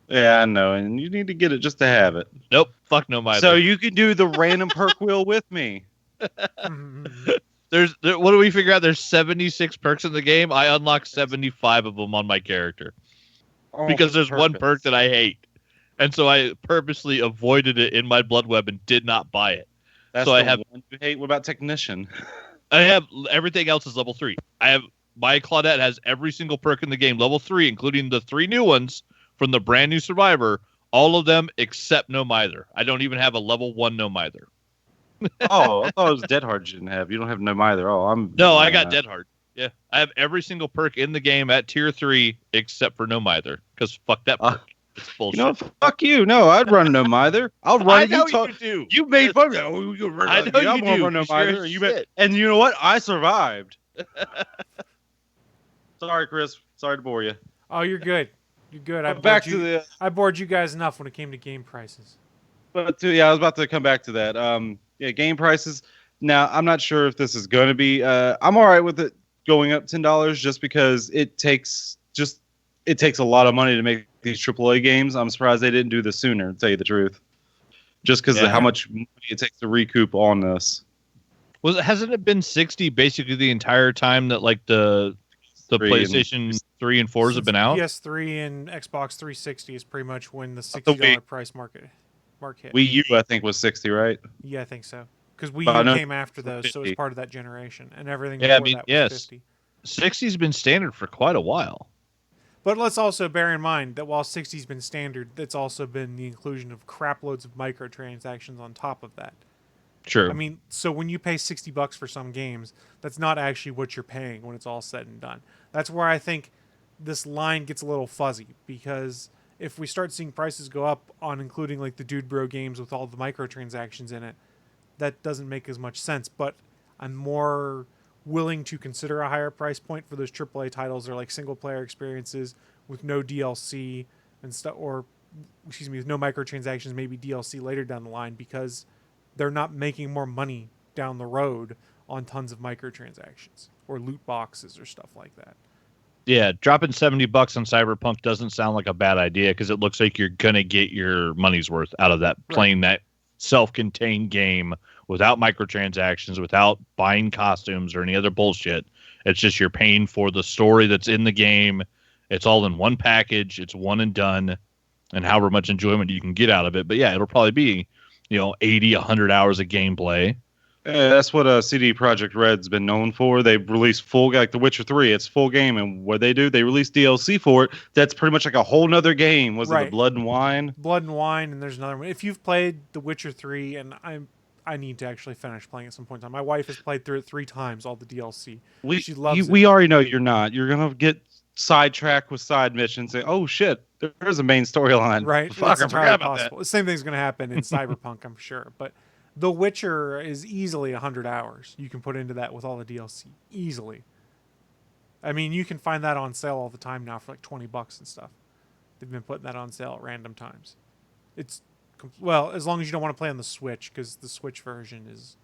S5: Yeah, I know, and you need to get it just to have it.
S4: Nope, fuck no, my.
S5: So you can do the random perk wheel with me.
S4: What do we figure out? There's 76 perks in the game. I unlocked 75 of them on my character because there's one perk that I hate, and so I purposely avoided it in my blood web and did not buy it.
S5: That's
S4: so
S5: the
S4: I have
S5: one you hate. What about technician?
S4: I have everything else is level 3. I have my Claudette has every single perk in the game level 3, including the 3 new ones from the brand new Survivor. All of them except No Mither. I don't even have a level 1 No Mither.
S5: Oh, I thought it was Dead Hard you didn't have. You don't have No Mither. Oh,
S4: I got Dead Hard. Yeah, I have every single perk in the game at tier 3 except for No Mither because fuck that perk. It's bullshit.
S5: You know, fuck you. No, I'd run No Mither. I'll run.
S4: I know you do.
S5: You made fun of me.
S4: I know you do.
S5: Run No Mither. And you know what? I survived. Sorry, Chris. Sorry to bore you.
S3: Oh, you're good. You're good. I bored you guys enough when it came to game prices.
S5: But I was about to come back to that. Game prices. Now, I'm not sure if this is going to be. I'm all right with it going up $10 just because it takes a lot of money to make these AAA games. I'm surprised they didn't do this sooner, to tell you the truth. Just because of how much money it takes to recoup on this.
S4: Hasn't it been 60 basically the entire time that like the PlayStation 3 and 4s have been out?
S3: PS3 and Xbox 360 is pretty much when the $60 price mark hit.
S5: Wii U, I think, was 60, right?
S3: Yeah, I think so. Because Wii U came after those, so it's part of that generation, and everything before that was 50.
S4: 60's been standard for quite a while.
S3: But let's also bear in mind that while 60's been standard, it's also been the inclusion of crap loads of microtransactions on top of that.
S4: Sure.
S3: I mean, so when you pay $60 for some games, that's not actually what you're paying when it's all said and done. That's where I think this line gets a little fuzzy, because if we start seeing prices go up on including like the Dude Bro games with all the microtransactions in it, that doesn't make as much sense. But I'm more willing to consider a higher price point for those AAA titles or like single player experiences with no DLC and stuff, or with no microtransactions, maybe DLC later down the line, because they're not making more money down the road on tons of microtransactions or loot boxes or stuff like that.
S4: Yeah, dropping $70 on Cyberpunk doesn't sound like a bad idea because it looks like you're gonna get your money's worth out of that, playing that self-contained game without microtransactions, without buying costumes or any other bullshit. It's just you're paying for the story that's in the game. It's all in one package. It's one and done. and however much enjoyment you can get out of it. But yeah, it'll probably be, 80, 100 hours of gameplay.
S5: That's what CD Projekt Red's been known for. They've released full, like The Witcher 3, it's full game, and what they do, they release DLC for it. That's pretty much like a whole nother game. Was it
S3: Right.
S5: the Blood and Wine?
S3: Blood and Wine, and there's another one. If you've played The Witcher 3, and I need to actually finish playing at some point in time. My wife has played through it 3 times, all the DLC. She loves it.
S5: We already know you're not. You're gonna get sidetracked with side missions. Say, oh shit, there's a main storyline.
S3: Right.
S5: Fuck,
S3: It's
S5: I
S3: entirely
S5: forgot about that.
S3: possible. The same thing's going to happen in Cyberpunk, I'm sure. But The Witcher is easily 100 hours you can put into that with all the DLC. Easily. I mean, you can find that on sale all the time now for like $20 and stuff. They've been putting that on sale at random times. It's, well, as long as you don't want to play on the Switch, because the Switch version is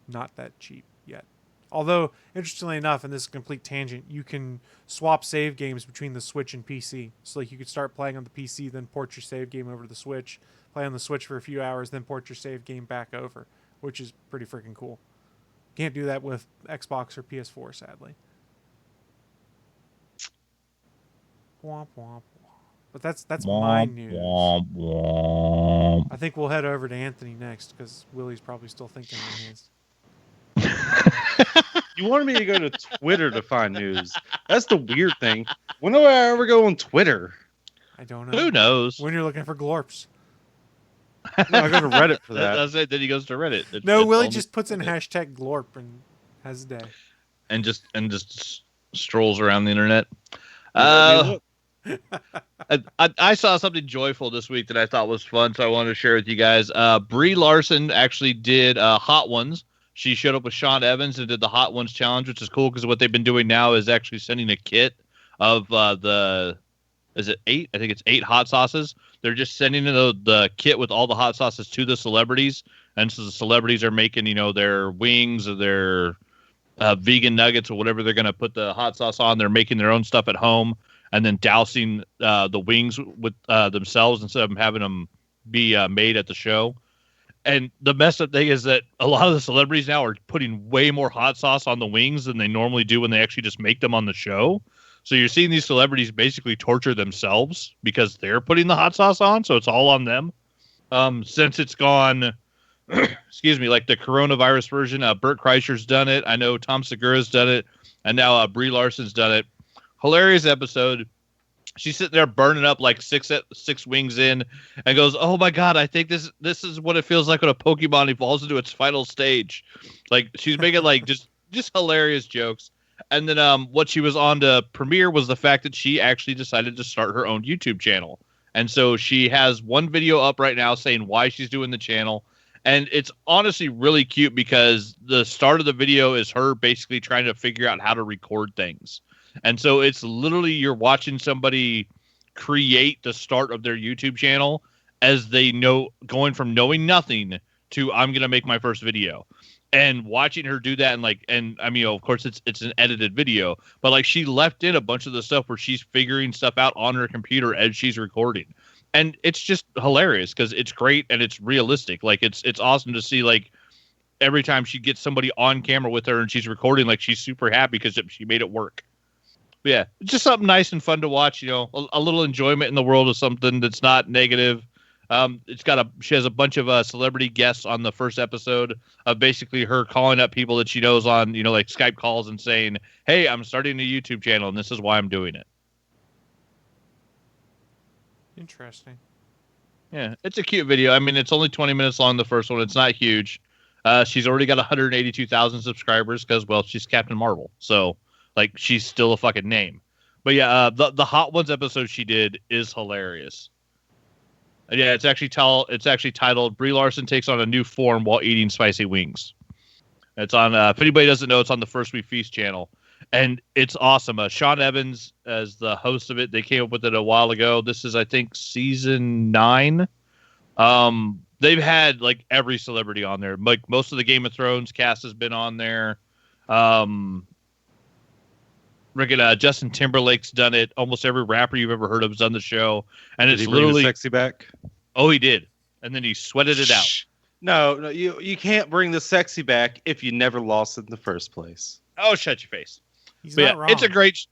S3: not that cheap yet. Although, interestingly enough, and this is a complete tangent, you can swap save games between the Switch and PC. So like you could start playing on the PC, then port your save game over to the Switch, play on the Switch for a few hours, then port your save game back over, which is pretty freaking cool. Can't do that with Xbox or PS4, sadly. Womp, womp, womp. But that's my news.
S4: Womp, womp.
S3: I think we'll head over to Anthony next, because Willie's probably still thinking on his.
S5: You wanted me to go to Twitter to find news. That's the weird thing. When do I ever go on Twitter?
S3: I don't know.
S4: Who knows?
S3: When you're looking for glorps.
S5: No, I go to Reddit for that.
S4: That's it. Then he goes to Reddit.
S3: No,
S4: It's
S3: Willie
S4: only-
S3: just puts in hashtag glorp and has a day.
S4: and just strolls around the internet.
S5: I mean, look,
S4: I saw something joyful this week that I thought was fun, so I wanted to share with you guys. Brie Larson actually did Hot Ones. She showed up with Sean Evans and did the Hot Ones challenge, which is cool because what they've been doing now is actually sending a kit of is it 8? I think it's 8 hot sauces. They're just sending the kit with all the hot sauces to the celebrities, and so the celebrities are making their wings or their vegan nuggets or whatever they're going to put the hot sauce on. They're making their own stuff at home and then dousing the wings with themselves instead of having them be made at the show. And the messed up thing is that a lot of the celebrities now are putting way more hot sauce on the wings than they normally do when they actually just make them on the show. So you're seeing these celebrities basically torture themselves because they're putting the hot sauce on. So it's all on them. Since it's gone, excuse me, like the coronavirus version, Bert Kreischer's done it. I know Tom Segura's done it. And now Brie Larson's done it. Hilarious episode. She's sitting there burning up like six wings in and goes, oh my God, I think this is what it feels like when a Pokemon evolves into its final stage. Like she's making like just hilarious jokes. And then what she was on to premiere was the fact that she actually decided to start her own YouTube channel. And so she has one video up right now saying why she's doing the channel. And it's honestly really cute because the start of the video is her basically trying to figure out how to record things. And so it's literally you're watching somebody create the start of their YouTube channel as they know, going from knowing nothing to I'm going to make my first video. And watching her do that and I mean, of course it's an edited video, but like she left in a bunch of the stuff where she's figuring stuff out on her computer as she's recording. And it's just hilarious because it's great and it's realistic. Like it's awesome to see like every time she gets somebody on camera with her and she's recording, like she's super happy because she made it work. But yeah, it's just something nice and fun to watch. A little enjoyment in the world of something that's not negative. She has a bunch of celebrity guests on the first episode of basically her calling up people that she knows on, like Skype calls and saying, hey, I'm starting a YouTube channel and this is why I'm doing it.
S3: Interesting.
S4: Yeah, it's a cute video. I mean, it's only 20 minutes long, the first one. It's not huge. She's already got 182,000 subscribers because, well, she's Captain Marvel. So, like, she's still a fucking name. But yeah, the Hot Ones episode she did is hilarious. And yeah, it's actually titled Brie Larson Takes on a New Form While Eating Spicy Wings. It's on, if anybody doesn't know, it's on the First We Feast channel. And it's awesome. Sean Evans as the host of it. They came up with it a while ago. This is, I think, season 9. They've had like every celebrity on there. Like most of the Game of Thrones cast has been on there. Justin Timberlake's done it. Almost every rapper you've ever heard of has done the show. And
S5: Did
S4: it's
S5: he bring
S4: literally
S5: the sexy back?
S4: Oh, he did. And then he sweated it out.
S5: No, you can't bring the sexy back if you never lost it in the first place.
S4: Oh, shut your face.
S3: He's
S4: But
S3: not
S4: yeah,
S3: wrong.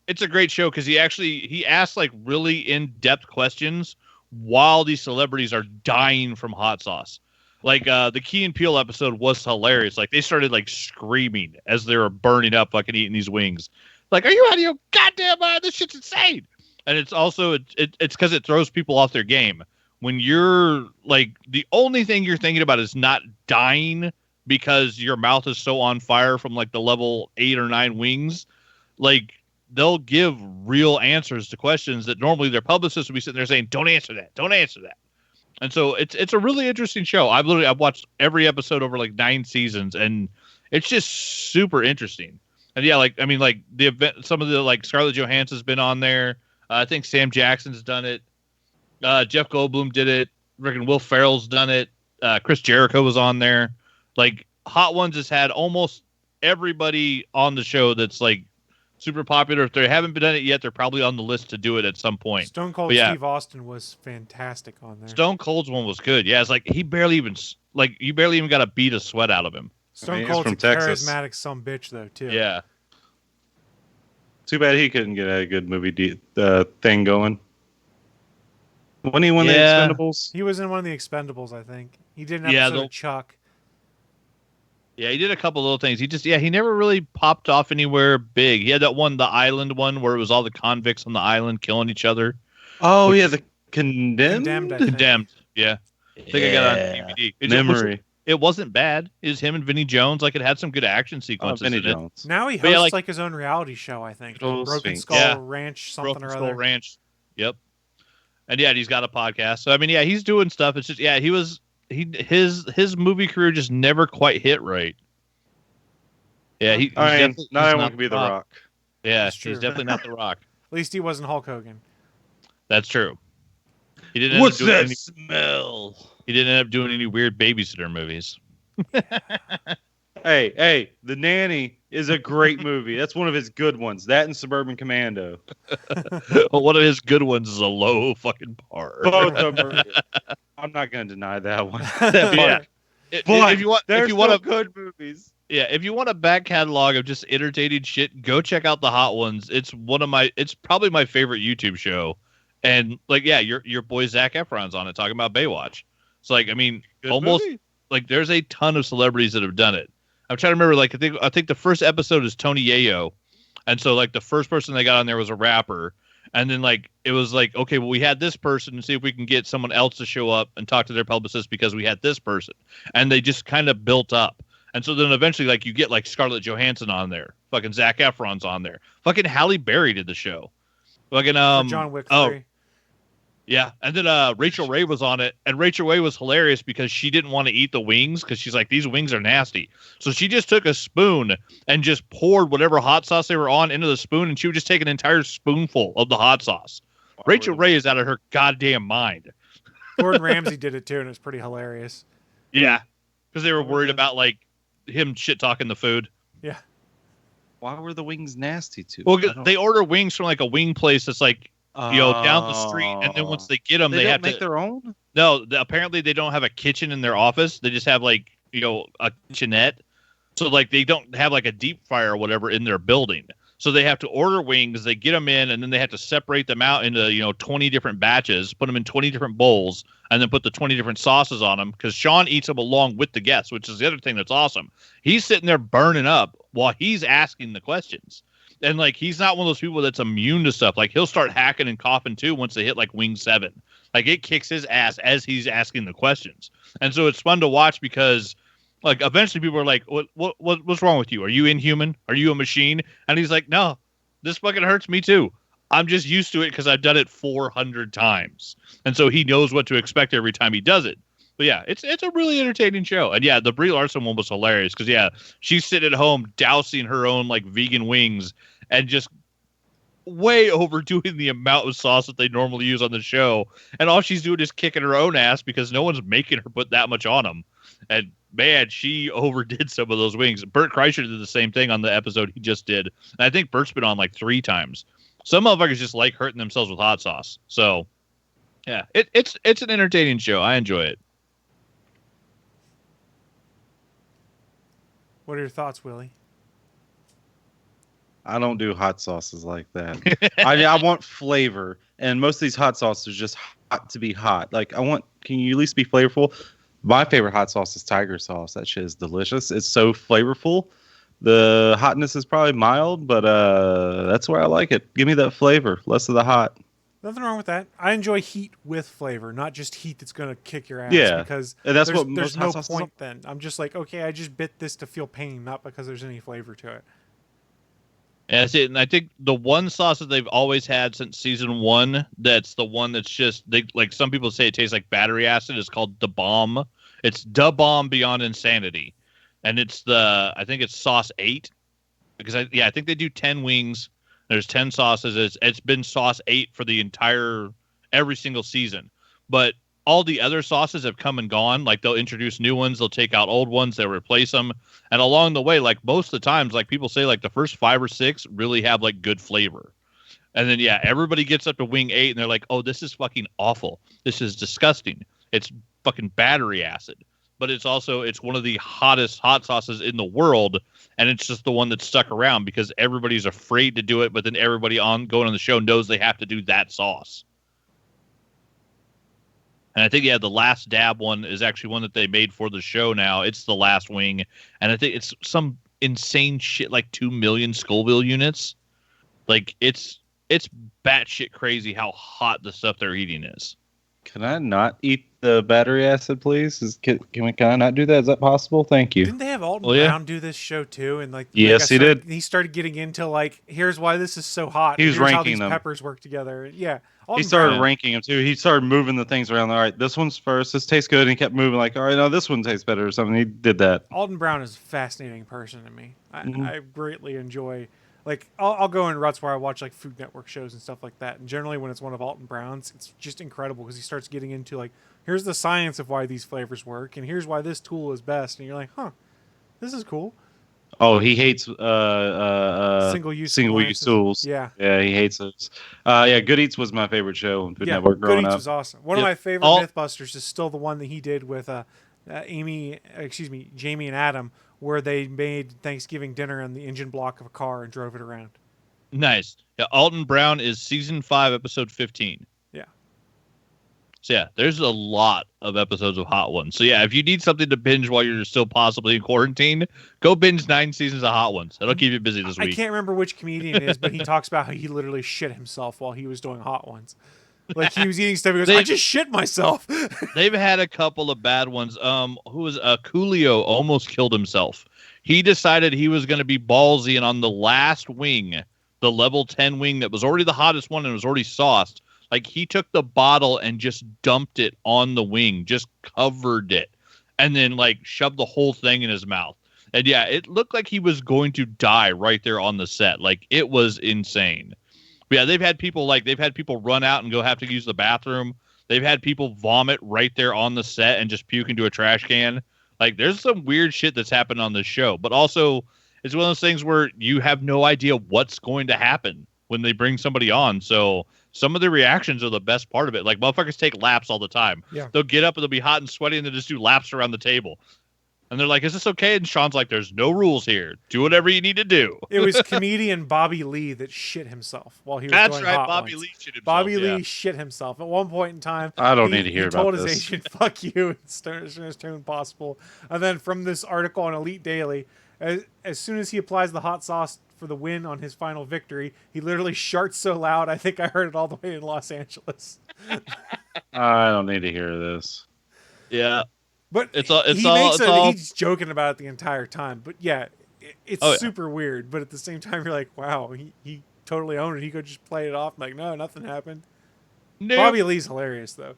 S4: it's a great show because he asked like really in-depth questions while these celebrities are dying from hot sauce. Like the Key and Peele episode was hilarious. Like they started like screaming as they were burning up, fucking eating these wings. Like, are you out of your goddamn mind? This shit's insane. And it's also it's because it throws people off their game when you're like the only thing you're thinking about is not dying because your mouth is so on fire from like the level 8 or 9 wings. Like they'll give real answers to questions that normally their publicists would be sitting there saying, "Don't answer that. Don't answer that." And so it's a really interesting show. I've watched every episode over like 9 seasons, and it's just super interesting. And yeah, like I mean, like the event, some of the like Scarlett Johansson's been on there. I think Sam Jackson's done it. Jeff Goldblum did it. Reckon Will Ferrell's done it. Chris Jericho was on there. Like Hot Ones has had almost everybody on the show that's like super popular. If they haven't done it yet, they're probably on the list to do it at some point.
S3: Stone Cold Steve Austin was fantastic on there.
S4: Stone Cold's one was good. Yeah, it's like you barely even got a beat of sweat out of him.
S3: Stone Cold's
S5: from
S3: a
S5: Texas.
S3: charismatic sumbitch though too.
S4: Yeah.
S5: Too bad he couldn't get a good movie thing going. Wasn't he one of the Expendables?
S3: He was in one of the Expendables, I think. He did an episode of Chuck.
S4: Yeah, he did a couple little things. He never really popped off anywhere big. He had that one, the island one, where it was all the convicts on the island killing each other.
S5: Oh, yeah, the Condemned?
S4: Condemned, yeah. I think I got it on DVD.
S5: Memory.
S4: It wasn't bad. It was him and Vinny Jones. Like, it had some good action sequences in
S5: Jones.
S4: it.
S3: Now he hosts like his own reality show, I think. Broken Skull Ranch, something
S4: Broken
S3: or
S4: Skull
S3: other.
S4: Ranch. Yep. And yeah, he's got a podcast. So I mean, yeah, he's doing stuff. It's just his movie career just never quite hit right. Yeah,
S5: not everyone can be The Rock.
S4: Yeah,
S3: That's true.
S4: he's definitely not The Rock.
S3: At least he wasn't Hulk Hogan.
S4: That's true. He didn't.
S5: What's that smell?
S4: He didn't end up doing any weird babysitter movies.
S5: Hey, The Nanny is a great movie. That's one of his good ones. That and Suburban Commando.
S4: Well, one of his good ones is a low fucking par.
S5: Both of them are good. I'm not going to deny that one.
S4: Yeah.
S5: But
S4: if you want
S5: good movies.
S4: Yeah, if you want a back catalog of just entertaining shit, go check out the Hot Ones. It's probably my favorite YouTube show. And like, yeah, your boy Zac Efron's on it talking about Baywatch. So like, I mean,
S5: Good
S4: almost
S5: movie.
S4: like there's a ton of celebrities that have done it. I'm trying to remember, like I think the first episode is Tony Yayo. And so like the first person they got on there was a rapper. And then like it was like, okay, well, we had this person and see if we can get someone else to show up and talk to their publicist because we had this person. And they just kind of built up. And so then eventually like you get like Scarlett Johansson on there. Fucking Zac Efron's on there. Fucking Halle Berry did the show. Fucking
S3: John Wick 3.
S4: Yeah, and then Rachel Ray was on it, and Rachel Ray was hilarious because she didn't want to eat the wings because she's like, these wings are nasty. So she just took a spoon and just poured whatever hot sauce they were on into the spoon, and she would just take an entire spoonful of the hot sauce. Wow, Rachel Ray is out of her goddamn mind.
S3: Gordon Ramsay did it too, and it's pretty hilarious.
S4: Yeah, because they were worried about like him shit talking the food.
S3: Yeah.
S5: Why were the wings nasty too?
S4: Well, they order wings from like a wing place that's like, down the street, and then once they get them, they have to
S5: make their own.
S4: No, apparently they don't have a kitchen in their office. They just have like a kitchenette. So like they don't have like a deep fryer or whatever in their building. So they have to order wings. They get them in, and then they have to separate them out into 20 different batches, put them in 20 different bowls, and then put the 20 different sauces on them. Because Sean eats them along with the guests, which is the other thing that's awesome. He's sitting there burning up while he's asking the questions. And like he's not one of those people that's immune to stuff. Like he'll start hacking and coughing too once they hit like wing 7. Like it kicks his ass as he's asking the questions. And so it's fun to watch because like eventually people are like, what's wrong with you? Are you inhuman? Are you a machine? And he's like, no, this fucking hurts me too. I'm just used to it because I've done it 400 times. And so he knows what to expect every time he does it. But yeah, it's a really entertaining show. And yeah, the Brie Larson one was hilarious because yeah, she's sitting at home dousing her own like vegan wings and just way overdoing the amount of sauce that they normally use on the show. And all she's doing is kicking her own ass because no one's making her put that much on them. And man, she overdid some of those wings. Bert Kreischer did the same thing on the episode he just did. And I think Bert's been on like 3 times. Some motherfuckers just like hurting themselves with hot sauce. So yeah, it's an entertaining show. I enjoy it.
S3: What are your thoughts, Willie?
S5: I don't do hot sauces like that. I want flavor, and most of these hot sauces are just to be hot. Like can you at least be flavorful? My favorite hot sauce is tiger sauce. That shit is delicious. It's so flavorful. The hotness is probably mild, but that's where I like it. Give me that flavor, less of the hot.
S3: Nothing wrong with that. I enjoy heat with flavor, not just heat that's going to kick your ass.
S5: Yeah,
S3: because
S5: and that's
S3: there's,
S5: what
S3: there's
S5: most
S3: no
S5: hot sauces
S3: point then. I'm just like, okay, I just bit this to feel pain, not because there's any flavor to it.
S4: Yeah, that's it. And I think the one sauce that they've always had since season 1, that's the one that's just like some people say it tastes like battery acid, is called Da Bomb. It's Da Bomb Beyond Insanity, and I think it's sauce 8, because I think they do 10 wings. There's 10 sauces. It's been sauce 8 for the every single season. But all the other sauces have come and gone. Like, they'll introduce new ones, they'll take out old ones, they'll replace them. And along the way, like most of the times, like people say, like the first 5 or 6 really have like good flavor. And then everybody gets up to wing 8 and they're like, oh, this is fucking awful. This is disgusting. It's fucking battery acid. But it's one of the hottest hot sauces in the world, and it's just the one that's stuck around because everybody's afraid to do it, but then everybody going on the show knows they have to do that sauce. And I think the last dab one is actually one that they made for the show now. It's the last wing, and I think it's some insane shit like 2 million Scoville units. Like it's batshit crazy how hot the stuff they're eating is.
S5: Can I not eat the battery acid, please? Can I not do that? Is that possible? Thank you.
S3: Didn't they have Alton Brown do this show too? And
S5: yes, he did.
S3: He started getting into like, here's why this is so hot.
S5: He was
S3: here's
S5: ranking
S3: how these
S5: them.
S3: peppers work together. Yeah,
S5: He started ranking them too. He started moving the things around. All right, this one's first. This tastes good. And he kept moving like, all right, no, this one tastes better or something. He did that.
S3: Alton Brown is a fascinating person to me. I greatly enjoy. Like, I'll go in ruts where I watch like Food Network shows and stuff like that. And generally, when it's one of Alton Brown's, it's just incredible because he starts getting into like, here's the science of why these flavors work, and here's why this tool is best. And you're like, huh, this is cool.
S5: Oh, he hates
S3: single-use
S5: tools.
S3: Yeah,
S5: he hates those. Good Eats was my favorite show on Food Network growing
S3: Good Eats
S5: up.
S3: was awesome. One of my favorite Mythbusters is still the one that he did with Jamie and Adam, where they made Thanksgiving dinner on the engine block of a car and drove it around.
S4: Nice. Yeah, Alton Brown is season 5, episode 15.
S3: Yeah.
S4: So there's a lot of episodes of Hot Ones. So if you need something to binge while you're still possibly in quarantine, go binge 9 seasons of Hot Ones. That'll keep you busy this week.
S3: I can't remember which comedian it is, but he talks about how he literally shit himself while he was doing Hot Ones. Like, he was eating stuff. He goes, I just shit myself.
S4: They've had a couple of bad ones. Who was Coolio almost killed himself. He decided he was going to be ballsy, and on the last wing, the level 10 wing that was already the hottest one and was already sauced, like, he took the bottle and just dumped it on the wing, just covered it, and then like shoved the whole thing in his mouth. And it looked like he was going to die right there on the set. Like, it was insane. But they've had people run out and go have to use the bathroom. They've had people vomit right there on the set and just puke into a trash can. Like, there's some weird shit that's happened on this show. But also, it's one of those things where you have no idea what's going to happen when they bring somebody on. So some of the reactions are the best part of it. Like, motherfuckers take laps all the time.
S3: Yeah.
S4: They'll get up and they'll be hot and sweaty and they'll just do laps around the table. And they're like, is this okay? And Sean's like, there's no rules here. Do whatever you need to do.
S3: It was comedian Bobby Lee that shit himself while he was
S4: That's
S3: doing
S4: right,
S3: Hot
S4: Bobby
S3: Ones.
S4: Lee shit himself.
S3: Bobby Lee shit himself. At one point in time,
S5: I don't need to hear about
S3: this. He told his
S5: this.
S3: agent, fuck you, in the sternest tone possible. And then from this article on Elite Daily, as soon as he applies the hot sauce for the win on his final victory, he literally sharts so loud, I think I heard it all the way in Los Angeles.
S5: I don't need to hear this.
S4: Yeah.
S3: But he's joking about it the entire time. But it's super weird. But at the same time, you're like, wow, he totally owned it. He could just play it off like, no, nothing happened.
S4: Nope.
S3: Bobby Lee's hilarious, though.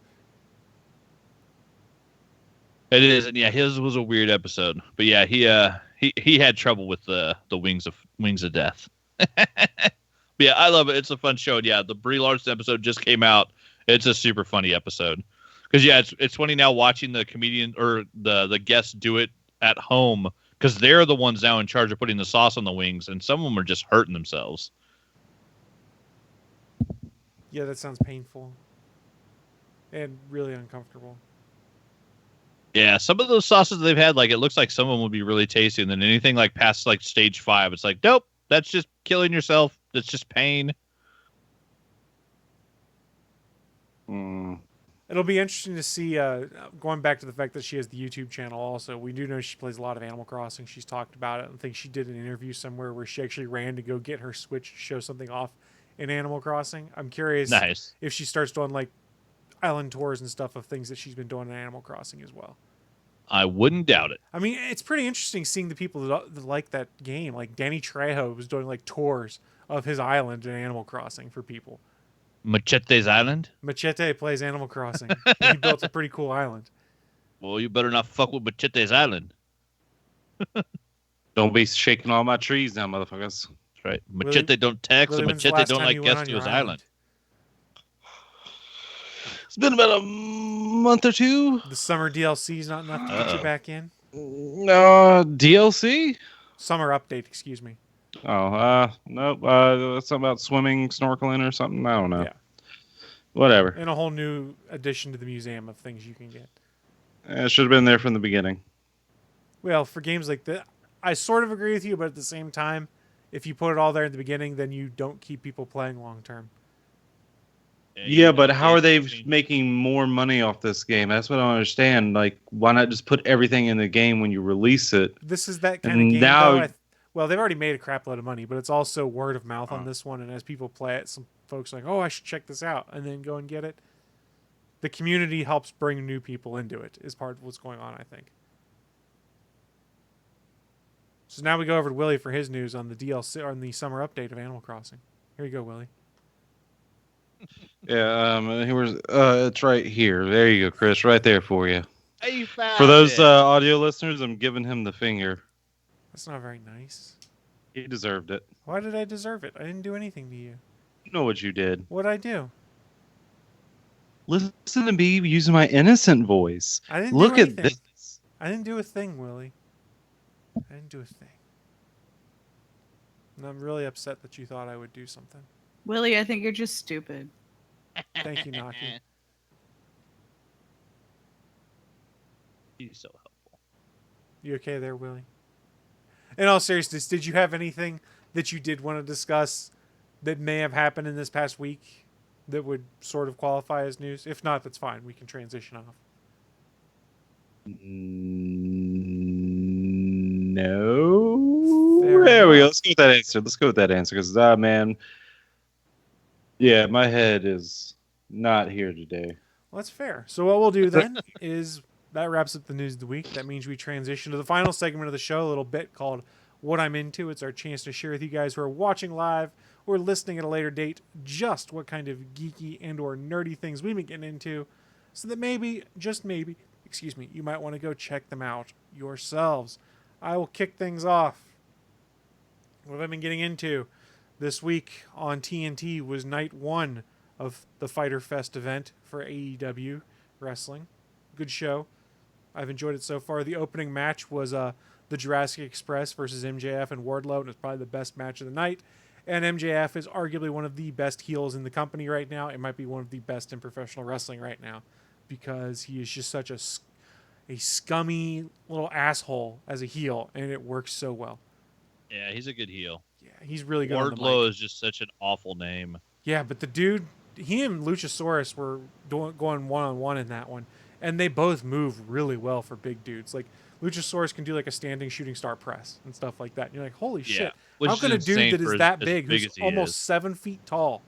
S4: It is, and his was a weird episode. But he had trouble with the wings of death. But I love it. It's a fun show. And the Brie Larson episode just came out. It's a super funny episode. Because it's funny now watching the comedian or the guests do it at home, because they're the ones now in charge of putting the sauce on the wings, and some of them are just hurting themselves.
S3: Yeah, that sounds painful and really uncomfortable.
S4: Yeah, some of those sauces they've had, like, it looks like some of them would be really tasty, and then anything like past like stage 5, it's like, nope, that's just killing yourself. That's just pain.
S3: It'll be interesting to see, going back to the fact that she has the YouTube channel also. We do know she plays a lot of Animal Crossing. She's talked about it. I think she did an interview somewhere where she actually ran to go get her Switch to show something off in Animal Crossing. I'm curious
S4: Nice.
S3: if she starts doing like island tours and stuff of things that she's been doing in Animal Crossing as well.
S4: I wouldn't doubt it.
S3: I mean, it's pretty interesting seeing the people that like that game. Like Danny Trejo was doing like tours of his island in Animal Crossing for people.
S4: Machete's Island?
S3: Machete plays Animal Crossing. He built a pretty cool island.
S4: Well, you better not fuck with Machete's Island.
S5: Don't be shaking all my trees now, motherfuckers.
S4: That's right. Machete don't text,
S3: Really,
S4: and
S3: when's the
S4: Machete
S3: last
S4: don't
S3: time
S4: like
S3: you went
S4: guests
S3: on
S4: to
S3: your
S4: his island.
S5: It's been about a month or two.
S3: The summer DLC is not enough to get you back in.
S5: DLC?
S3: Summer update, excuse me.
S5: Oh, nope. Something about swimming, snorkeling, or something. I don't know.
S3: Yeah.
S5: Whatever.
S3: And a whole new addition to the museum of things you can get.
S5: It should have been there from the beginning.
S3: Well, for games like that, I sort of agree with you, but at the same time, if you put it all there at the beginning, then you don't keep people playing long term.
S5: Yeah, but how are they making more money off this game? That's what I don't understand. Like, why not just put everything in the game when you release it?
S3: This is that kind of game.
S5: Now,
S3: well, they've already made a crap load of money, but it's also word of mouth on this one. And as people play it, some folks are like, oh, I should check this out, and then go and get it. The community helps bring new people into it, is part of what's going on, I think. So now we go over to Willie for his news on the DLC, on the summer update of Animal Crossing. Here you go, Willie.
S5: Yeah, it's right here. There you go, Chris. Right there for you.
S4: Hey,
S5: For those audio listeners, I'm giving him the finger.
S3: That's not very nice.
S5: He deserved it.
S3: Why did I deserve it? I didn't do anything to you.
S5: You know what you did.
S3: What'd I do?
S5: Listen to me using my innocent voice.
S3: I didn't
S5: Look
S3: do
S5: at
S3: anything.
S5: this.
S3: I didn't do a thing, Willie. I didn't do a thing. And I'm really upset that you thought I would do something.
S7: Willie, I think you're just stupid.
S3: Thank you, Naki.
S4: He's so helpful.
S3: You okay there, Willie? In all seriousness, did you have anything that you did want to discuss that may have happened in this past week that would sort of qualify as news? If not, that's fine. We can transition off.
S5: No.
S3: Fair
S5: There we go.
S3: enough.
S5: Let's go with that answer. Because, man, yeah, my head is not here today.
S3: Well, that's fair. So what we'll do then is that wraps up the news of the week. That means we transition to the final segment of the show, a little bit called What I'm Into. It's our chance to share with you guys who are watching live or listening at a later date just what kind of geeky and or nerdy things we've been getting into, so that maybe, just maybe, you might want to go check them out yourselves. I will kick things off. What have I been getting into? This week on TNT was night one of the Fyter Fest event for AEW Wrestling. Good show. I've enjoyed it so far. The opening match was the Jurassic Express versus MJF and Wardlow, and it's probably the best match of the night. And MJF is arguably one of the best heels in the company right now. It might be one of the best in professional wrestling right now, because he is just such a scummy little asshole as a heel, and it works so well.
S4: Yeah, he's a good heel.
S3: Yeah, he's really good.
S4: Wardlow is just such an awful name.
S3: Yeah, but the dude, he and Luchasaurus were going one-on-one in that one, and they both move really well for big dudes. Like, Luchasaurus can do like a standing shooting star press and stuff like that. And you're like, holy shit. How can a dude that is that big, who's almost 7 feet tall,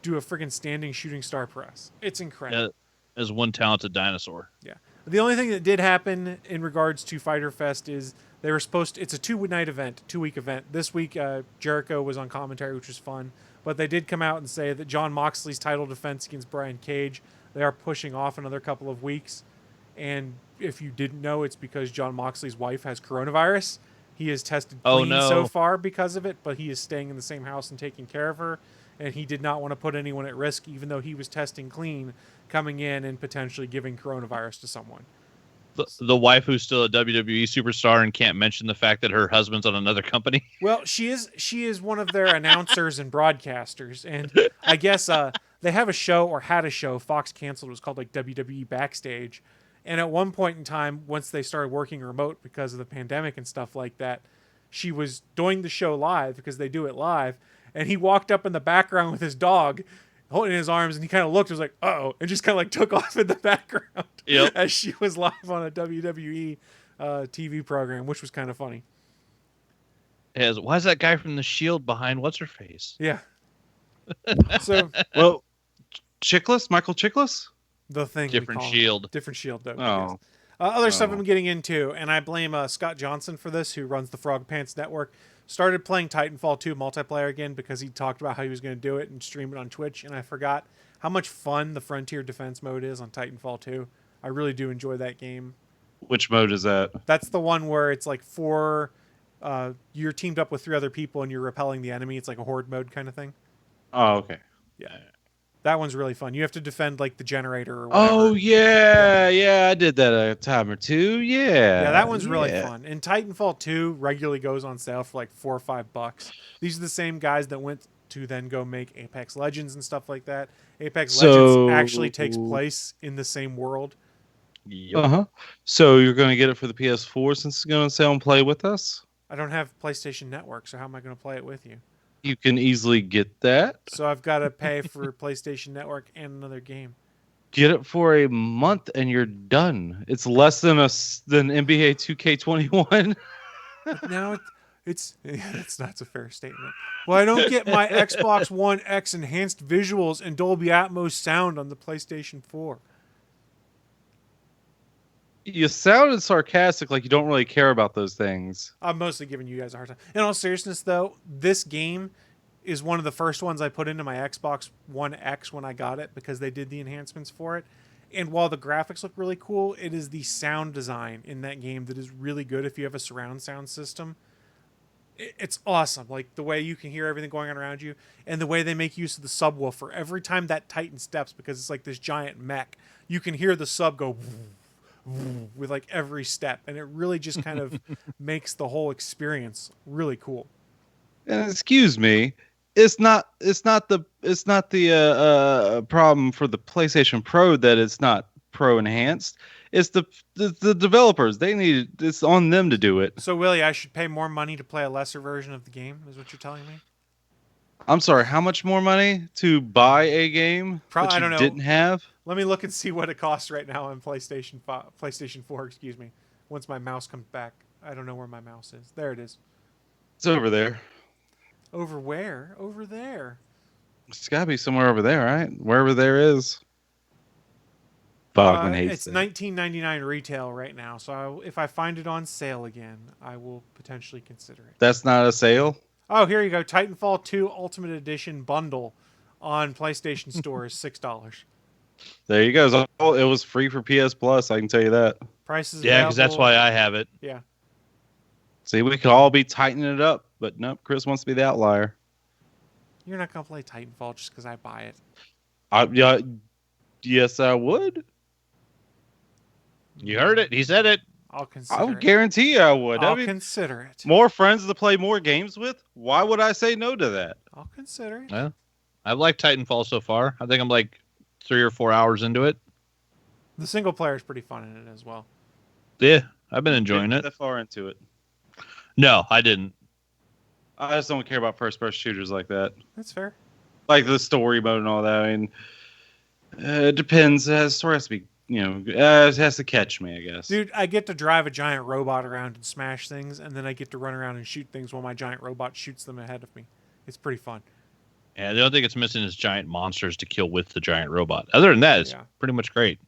S3: do a freaking standing shooting star press? It's incredible.
S4: Yeah, as one talented dinosaur.
S3: Yeah. The only thing that did happen in regards to Fyter Fest is they were supposed to, it's a 2-week event. This week, Jericho was on commentary, which was fun. But they did come out and say that Jon Moxley's title defense against Brian Cage, they are pushing off another couple of weeks. And if you didn't know, it's because Jon Moxley's wife has coronavirus. He is tested clean so far because of it, but he is staying in the same house and taking care of her. And he did not want to put anyone at risk, even though he was testing clean, coming in and potentially giving coronavirus to someone.
S4: The wife who's still a WWE superstar and can't mention the fact that her husband's on another company.
S3: Well, she is one of their announcers and broadcasters, and I guess they have a show, or had a show. Fox canceled. It was called like WWE Backstage, and at one point in time, once they started working remote because of the pandemic and stuff like that, she was doing the show live because they do it live, and he walked up in the background with his dog, holding his arms, and he kind of looked, was like, uh-oh, and just kind of like took off in the background as she was live on a WWE TV program, which was kind of funny.
S4: Why is that guy from The Shield behind what's her face?
S3: Yeah. So,
S5: Well, Chiklis, Michael Chiklis.
S3: the thing.
S4: Different Shield.
S3: Different Shield, though.
S5: Oh.
S3: Other stuff I'm getting into, and I blame Scott Johnson for this, who runs the Frog Pants Network. Started playing Titanfall 2 multiplayer again because he talked about how he was going to do it and stream it on Twitch, and I forgot how much fun the Frontier Defense mode is on Titanfall 2. I really do enjoy that game.
S5: Which mode is that?
S3: That's the one where it's like you're teamed up with 3 other people and you're repelling the enemy. It's like a horde mode kind of thing.
S5: Oh, okay.
S3: Yeah. That one's really fun. You have to defend like the generator or whatever.
S5: Oh yeah, I did that a time or two.
S3: Yeah, that one's really fun. And Titanfall 2 regularly goes on sale for like $4 or $5. These are the same guys that went to then go make Apex Legends and stuff like that. Apex Legends actually takes place in the same world.
S5: So you're going to get it for the PS4 since it's going to sell and play with us?
S3: I don't have PlayStation Network, so how am I going to play it with you?
S5: You can easily get that.
S3: So I've got to pay for PlayStation Network and another game.
S5: Get it for a month and you're done. It's less than NBA 2K21.
S3: Now that's a fair statement. Well, I don't get my Xbox One X enhanced visuals and Dolby Atmos sound on the PlayStation 4.
S5: You sounded sarcastic, like you don't really care about those things.
S3: I'm mostly giving you guys a hard time. In all seriousness, though, this game is one of the first ones I put into my Xbox One X when I got it because they did the enhancements for it. And while the graphics look really cool, it is the sound design in that game that is really good if you have a surround sound system. It's awesome. Like the way you can hear everything going on around you and the way they make use of the subwoofer. Every time that Titan steps, because it's like this giant mech, you can hear the sub go with like every step, and it really just kind of makes the whole experience really cool.
S5: And excuse me, it's not the problem for the PlayStation Pro that it's not Pro enhanced. It's the developers. It's on them to do it.
S3: So Willie, I should pay more money to play a lesser version of the game, is what you're telling me?
S5: I'm sorry, how much more money to buy a game that
S3: I don't know.
S5: didn't have?
S3: Let me look and see what it costs right now on PlayStation 4, excuse me. Once my mouse comes back. I don't know where my mouse is. There it is.
S5: It's over there.
S3: Over where? Over there.
S5: It's got to be somewhere over there, right? Wherever there is. Bogman hates
S3: it's
S5: it.
S3: $19.99 retail right now, so if I find it on sale again, I will potentially consider it.
S5: That's not a sale?
S3: Oh, here you go. Titanfall 2 Ultimate Edition bundle on PlayStation Store is $6.
S5: There you go. It was free for PS Plus, I can tell you that.
S3: Prices
S4: Yeah, because that's why I have it.
S3: Yeah.
S5: See, we could all be tightening it up, but nope, Chris wants to be the outlier.
S3: You're not going to play Titanfall just because I buy it.
S5: Yes, I would.
S4: You heard it. He said it.
S3: I'll consider
S5: I would
S3: it.
S5: guarantee you I would.
S3: I'll consider it.
S5: More friends to play more games with? Why would I say no to that?
S3: I'll consider it.
S4: Yeah. I've liked Titanfall so far. I think I'm like 3 or 4 hours into it.
S3: The single player is pretty fun in it as well.
S4: Yeah, I've been enjoying it.
S5: That far into it.
S4: No, I didn't.
S5: I just don't care about first-person shooters like that.
S3: That's fair.
S5: Like the story mode and all that. I mean, it depends. The story has to be, it has to catch me, I guess.
S3: Dude, I get to drive a giant robot around and smash things, and then I get to run around and shoot things while my giant robot shoots them ahead of me. It's pretty fun.
S4: Yeah, the only thing it's missing is giant monsters to kill with the giant robot. Other than that, it's pretty much great.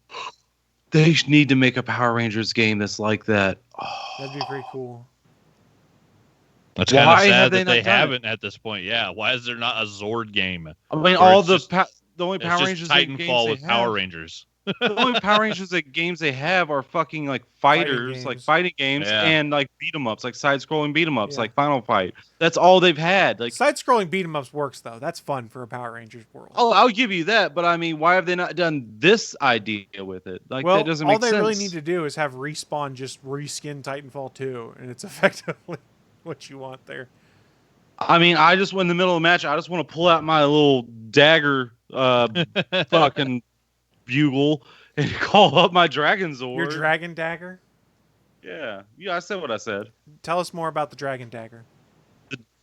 S5: They need to make a Power Rangers game that's like that. Oh.
S3: That'd be pretty cool.
S4: That's kind of sad that they haven't at this point. Yeah, why is there not a Zord game?
S5: I mean, all the only Power Rangers
S4: Titanfall with Power Rangers.
S5: The only Power Rangers games they have are fucking like fighters, like fighting games, and like beat 'em ups, like side-scrolling beat 'em ups, like Final Fight. That's all they've had. Like
S3: side-scrolling beat 'em ups works though. That's fun for a Power Rangers world.
S5: Oh, I'll give you that, but I mean, why have they not done this idea with it? Like that doesn't make sense.
S3: All they really need to do is have Respawn just reskin Titanfall 2, and it's effectively what you want there.
S5: I mean, I just in the middle of the match, I just want to pull out my little dagger, fucking bugle and call up my Dragon Zord.
S3: Your Dragon Dagger?
S5: Yeah, I said what I said.
S3: Tell us more about the Dragon Dagger.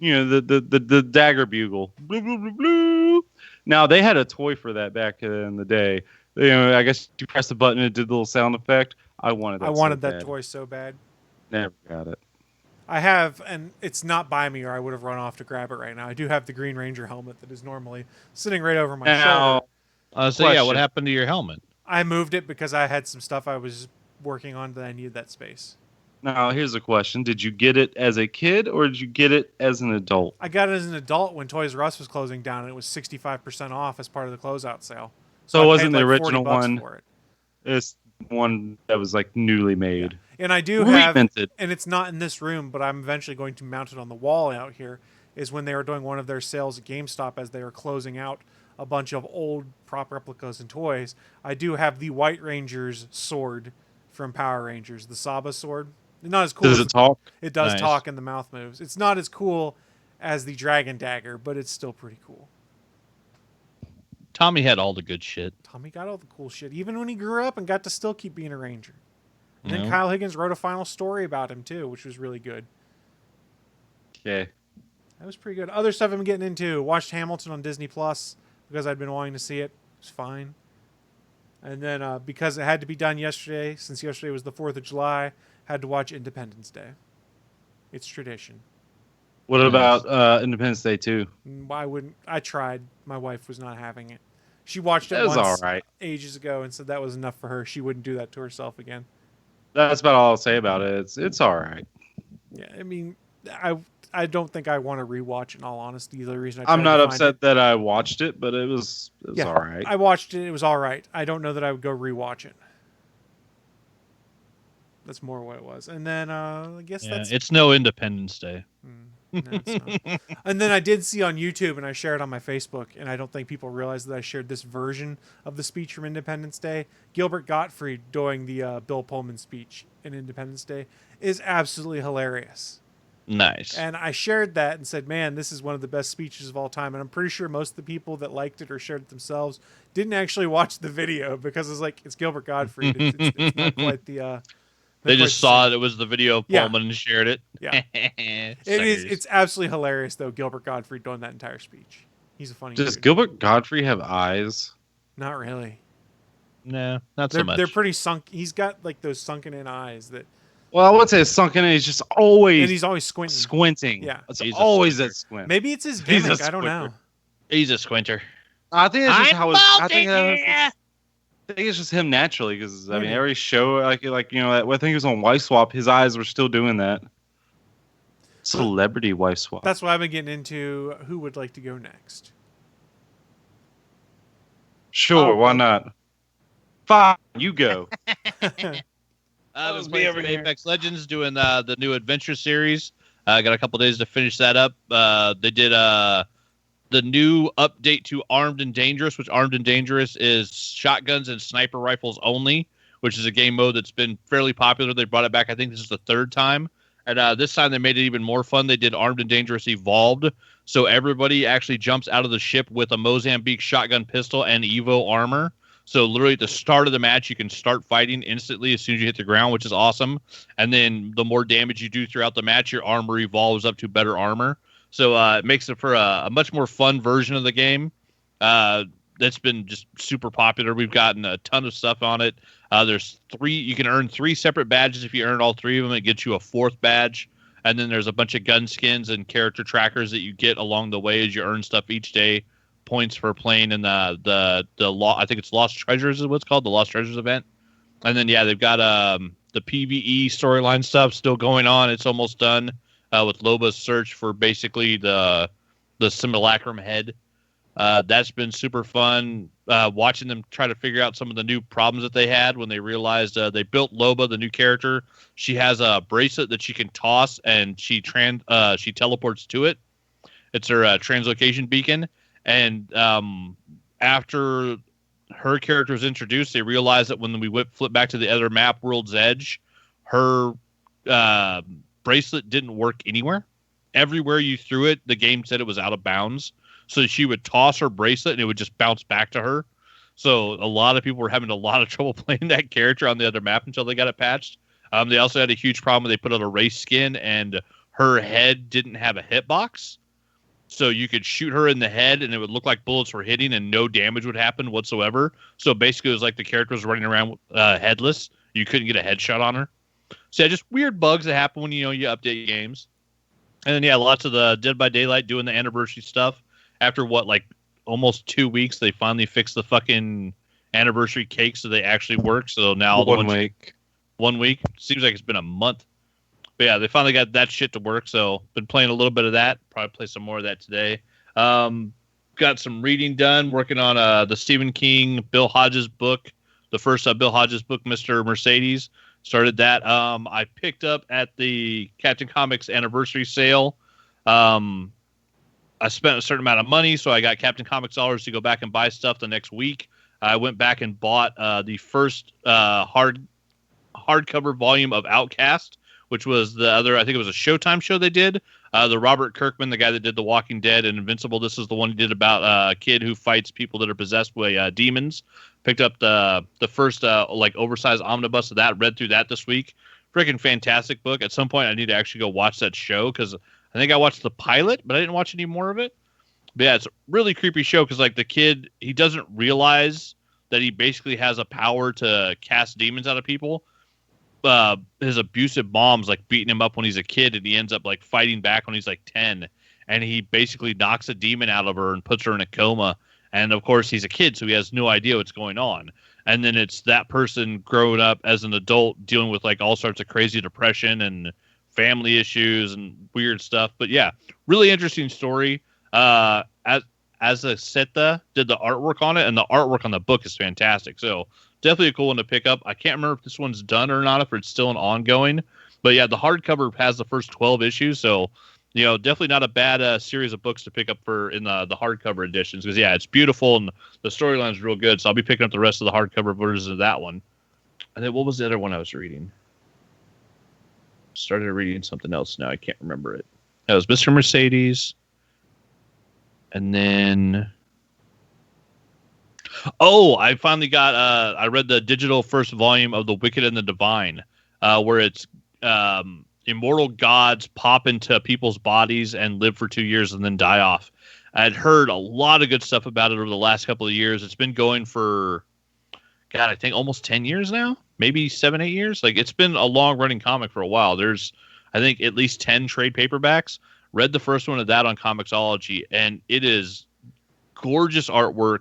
S5: The dagger bugle. Blue, blue, blue, blue. Now they had a toy for that back in the day. You know, I guess you press the button and it did the little sound effect. I wanted that
S3: toy so bad.
S5: Never got it.
S3: I have, and it's not by me, or I would have run off to grab it right now. I do have the Green Ranger helmet that is normally sitting right over my shoulder.
S4: So yeah, what happened to your helmet?
S3: I moved it because I had some stuff I was working on that I needed that space.
S5: Now, here's a question. Did you get it as a kid or did you get it as an adult?
S3: I got it as an adult when Toys R Us was closing down, and it was 65% off as part of the closeout sale.
S5: So it wasn't
S3: paid
S5: the
S3: like
S5: original
S3: $40
S5: one.
S3: for it.
S5: It's one that was like newly made.
S3: Yeah. And I do have,
S5: Reminted.
S3: and it's not in this room, but I'm eventually going to mount it on the wall out here, is when they were doing one of their sales at GameStop as they were closing out a bunch of old prop replicas and toys. I do have the White Ranger's sword from Power Rangers, the Saba sword. Not as cool.
S5: Does it talk?
S3: It does
S4: Nice.
S3: talk and the mouth moves. It's not as cool as the Dragon Dagger, but it's still pretty cool.
S4: Tommy had all the good shit.
S3: Tommy got all the cool shit, even when he grew up and got to still keep being a Ranger. And then
S4: Yeah.
S3: Kyle Higgins wrote a final story about him too, which was really good.
S5: Okay.
S3: That was pretty good. Other stuff I've been getting into. Watched Hamilton on Disney Plus because I'd been wanting to see it. It was fine. And then because it had to be done yesterday, since yesterday was the 4th of July, had to watch Independence Day. It's tradition.
S5: What about Independence Day 2?
S3: Why wouldn't I tried? My wife was not having it. She watched it
S5: That was
S3: once
S5: all right.
S3: ages ago and said that was enough for her. She wouldn't do that to herself again.
S5: That's about all I'll say about it. It's all right.
S3: Yeah, I mean, I don't think I want to rewatch. In all honesty, the reason I
S5: I'm
S3: tried
S5: not
S3: to find
S5: upset
S3: it-
S5: that I watched it, but it was
S3: Yeah,
S5: all right.
S3: I watched it. It was all right. I don't know that I would go rewatch it. That's more what it was. And then I guess
S4: Yeah,
S3: that's
S4: it's no Independence Day.
S3: no, it's not. And then I did see on YouTube, and I shared on my Facebook, and I don't think people realize that I shared this version of the speech from Independence Day. Gilbert Gottfried doing the Bill Pullman speech in Independence Day is absolutely hilarious.
S4: Nice.
S3: And I shared that and said, man, this is one of the best speeches of all time. And I'm pretty sure most of the people that liked it or shared it themselves didn't actually watch the video because it's like, it's Gilbert Gottfried. It's not quite the...
S4: They just saw it was the video of
S3: Yeah.
S4: Pullman and shared it.
S3: Yeah. It is. It's absolutely hilarious, though, Gilbert Gottfried doing that entire speech. He's a funny
S5: Does
S3: dude.
S5: Gilbert Godfrey have eyes?
S3: Not really.
S4: No, not so
S3: They're,
S4: much.
S3: they're pretty sunk. He's got like those sunken in eyes that,
S5: Well, I would say it's sunken in. He's just
S3: and
S5: always
S3: he's always squinting.
S5: squinting.
S3: Yeah.
S5: It's
S4: He's a
S5: always
S4: squinter.
S5: that squint.
S3: Maybe it's his
S5: He's a
S3: gimmick. I don't know.
S5: squinter.
S4: He's a squinter.
S5: I think it's just
S4: I'm
S5: how his, I think,
S4: multi-gear.
S5: I think it's just him naturally because I mean
S3: Maybe.
S5: every show like you know I think it was on Wife Swap. His eyes were still doing that. Celebrity Wife Swap.
S3: That's what I've been getting into. Who would like to go next?
S5: Sure, why not? Fine, you go.
S4: It was
S5: just
S4: me
S5: wait
S4: over
S5: for
S4: here. Apex Legends doing the new adventure series. Got a couple days to finish that up. They did the new update to Armed and Dangerous, which Armed and Dangerous is shotguns and sniper rifles only, which is a game mode that's been fairly popular. They brought it back. I think this is the 3rd time. And this time they made it even more fun. They did Armed and Dangerous Evolved. So everybody actually jumps out of the ship with a Mozambique shotgun pistol and Evo armor. So literally at the start of the match, you can start fighting instantly as soon as you hit the ground, which is awesome. And then the more damage you do throughout the match, your armor evolves up to better armor. So it makes it for a much more fun version of the game. That's been just super popular. We've gotten a ton of stuff on it. There's 3. You can earn 3 separate badges. If you earn all 3 of them, it gets you a 4th badge. And then there's a bunch of gun skins and character trackers that you get along the way as you earn stuff each day. Points for playing in the I think it's Lost Treasures is what's called, the Lost Treasures event. And then they've got the PvE storyline stuff still going on. It's almost done with Loba's search for basically the simulacrum head. That's been super fun. Watching them try to figure out some of the new problems that they had when they realized they built Loba, the new character. She has a bracelet that she can toss, and she teleports to it. It's her translocation beacon. And after her character was introduced, they realized that when we flip back to the other map, World's Edge, her bracelet didn't work anywhere. Everywhere you threw it, the game said it was out of bounds. So she would toss her bracelet and it would just bounce back to her. So a lot of people were having a lot of trouble playing that character on the other map until they got it patched. They also had a huge problem when they put out a race skin and her head didn't have a hitbox. So you could shoot her in the head and it would look like bullets were hitting and no damage would happen whatsoever. So basically it was like the character was running around headless. You couldn't get a headshot on her. So yeah, just weird bugs that happen when you update games. And then yeah, lots of the Dead by Daylight doing the anniversary stuff. After almost 2 weeks, they finally fixed the fucking anniversary cake so they actually work. So now the
S5: 1 week.
S4: 1 week. Seems like it's been a month. But yeah, they finally got that shit to work. So been playing a little bit of that. Probably play some more of that today. Got some reading done. Working on the Stephen King, Bill Hodges book. The first Bill Hodges book, Mr. Mercedes. Started that. I picked up at the Captain Comics anniversary sale. I spent a certain amount of money, so I got Captain Comics dollars to go back and buy stuff the next week. I went back and bought the first hardcover volume of Outcast, which was the other, I think it was a Showtime show they did. The Robert Kirkman, the guy that did The Walking Dead and Invincible. This is the one he did about a kid who fights people that are possessed by demons. Picked up the first oversized omnibus of that. Read through that this week. Freaking fantastic book. At some point, I need to actually go watch that show because I think I watched the pilot, but I didn't watch any more of it. But yeah, it's a really creepy show because the kid, he doesn't realize that he basically has a power to cast demons out of people. His abusive mom's beating him up when he's a kid, and he ends up fighting back when he's 10, and he basically knocks a demon out of her and puts her in a coma. And of course he's a kid, so he has no idea what's going on. And then it's that person growing up as an adult dealing with all sorts of crazy depression and family issues and weird stuff. But yeah, really interesting story. As a Seta did the artwork on it, and the artwork on the book is fantastic. So definitely a cool one to pick up. I can't remember if this one's done or not, if it's still an ongoing. But yeah, the hardcover has the first 12 issues, so definitely not a bad series of books to pick up in the hardcover editions. Because yeah, it's beautiful and the storyline is real good. So I'll be picking up the rest of the hardcover versions of that one. And then what was the other one I was reading? Started reading something else now. I can't remember it. That was Mr. Mercedes. And then, I finally got, I read the digital first volume of The Wicked and the Divine, where it's immortal gods pop into people's bodies and live for 2 years and then die off. I'd heard a lot of good stuff about it over the last couple of years. It's been going for, God, I think almost 10 years now, maybe 7, 8 years. It's been a long running comic for a while. There's, I think, at least 10 trade paperbacks. Read the first one of that on Comixology, and it is gorgeous artwork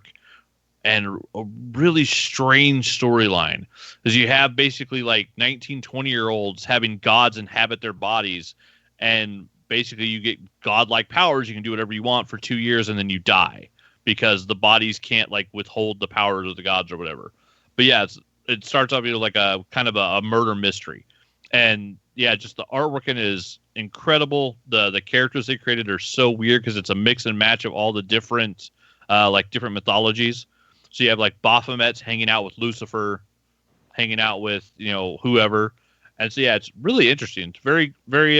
S4: and a really strange storyline. Because you have basically 19, 20-year-olds having gods inhabit their bodies, and basically you get godlike powers. You can do whatever you want for 2 years, and then you die because the bodies can't withhold the powers of the gods or whatever. But yeah, it starts off like a kind of a murder mystery. And yeah, just the artwork in it is incredible. The characters they created are so weird because it's a mix and match of all the different different mythologies. So you have Baphomet's hanging out with Lucifer, hanging out with whoever, and so yeah, it's really interesting. It's very very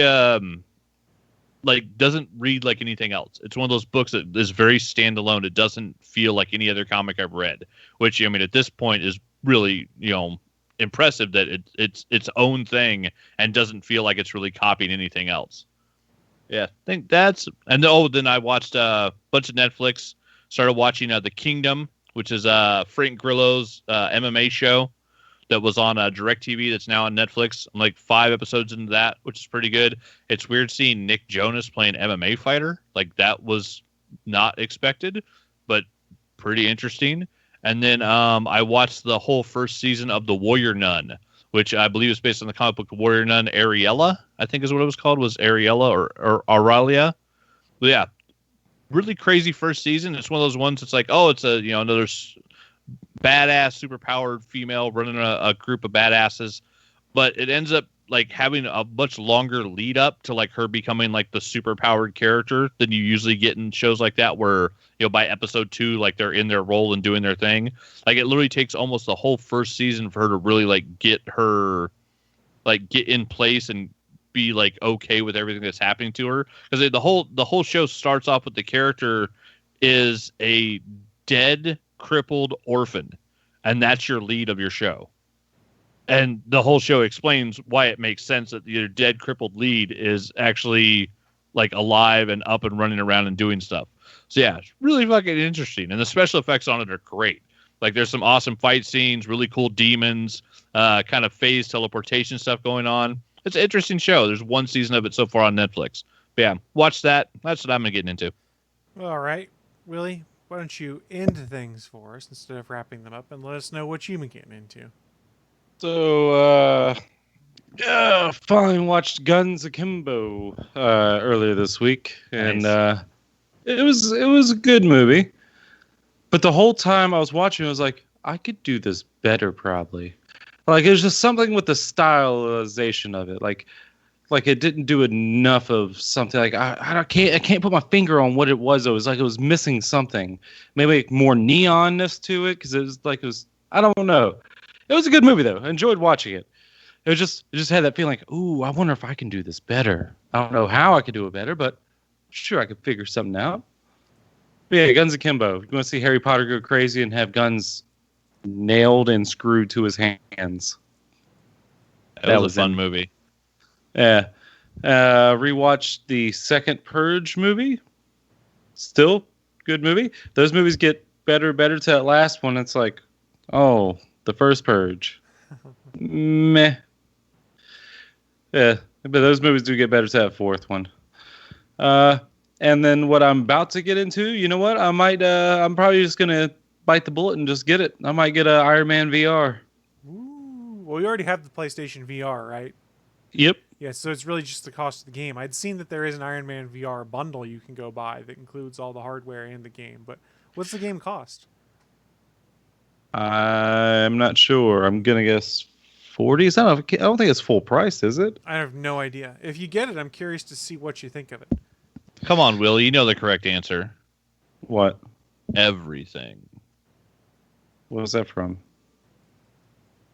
S4: doesn't read like anything else. It's one of those books that is very standalone. It doesn't feel like any other comic I've read, which at this point is really impressive that it's its own thing and doesn't feel like it's really copying anything else. Yeah, I think that's, and then I watched a bunch of Netflix. Started watching The Kingdom, which is Frank Grillo's MMA show that was on DirecTV that's now on Netflix. I'm 5 episodes into that, which is pretty good. It's weird seeing Nick Jonas play an MMA fighter. That was not expected, but pretty interesting. And then I watched the whole first season of The Warrior Nun, which I believe is based on the comic book Warrior Nun Ariella, I think is what it was called, was Ariella or Aurelia. But yeah, really crazy first season. It's one of those ones that's it's a another badass superpowered female running a group of badasses, but it ends up having a much longer lead up to her becoming the superpowered character than you usually get in shows like that, where by episode 2 they're in their role and doing their thing. It literally takes almost the whole first season for her to really get her get in place and be okay with everything that's happening to her, because the whole show starts off with the character is a dead crippled orphan, and that's your lead of your show. And the whole show explains why it makes sense that your dead crippled lead is actually like alive and up and running around and doing stuff. So yeah, it's really fucking interesting, and the special effects on it are great. Like there's some awesome fight scenes, really cool demons, kind of phase teleportation stuff going on. It's an interesting show. There's one season of it so far on Netflix. But yeah, watch that. That's what I'm getting into.
S3: All right, Willie, why don't you end things for us instead of wrapping them up and let us know what you've been getting into?
S5: So, finally watched Guns Akimbo earlier this week, and it was a good movie. But the whole time I was watching, I was like, I could do this better, probably. Like it was just something with the stylization of it, like it didn't do enough of something. Like I can't put my finger on what it was. It was like it was missing something. Maybe like more neonness to it, because it was I don't know. It was a good movie though. I enjoyed watching it. It just had that feeling like, ooh, I wonder if I can do this better. I don't know how I could do it better, but sure I could figure something out. But yeah, Guns Akimbo. You want to see Harry Potter go crazy and have guns nailed and screwed to his hands.
S4: That was a fun movie.
S5: Yeah. Rewatched the second Purge movie. Still good movie. Those movies get better to that last one. It's like, oh, the first Purge. Meh. Yeah, but those movies do get better to that fourth one. And then what I'm about to get into, you know what? I'm probably just going to bite the bullet and just get it. I might get a Iron Man VR.
S3: Ooh, well, you already have the PlayStation VR, right?
S5: Yep.
S3: Yeah, so it's really just the cost of the game. I'd seen that there is an Iron Man VR bundle you can go buy that includes all the hardware and the game. But what's the game cost?
S5: I'm not sure. I'm going to guess 40. I don't think it's full price, is it?
S3: I have no idea. If you get it, I'm curious to see what you think of it.
S4: Come on, Willie. You know the correct answer.
S5: What?
S4: Everything.
S5: What was that from?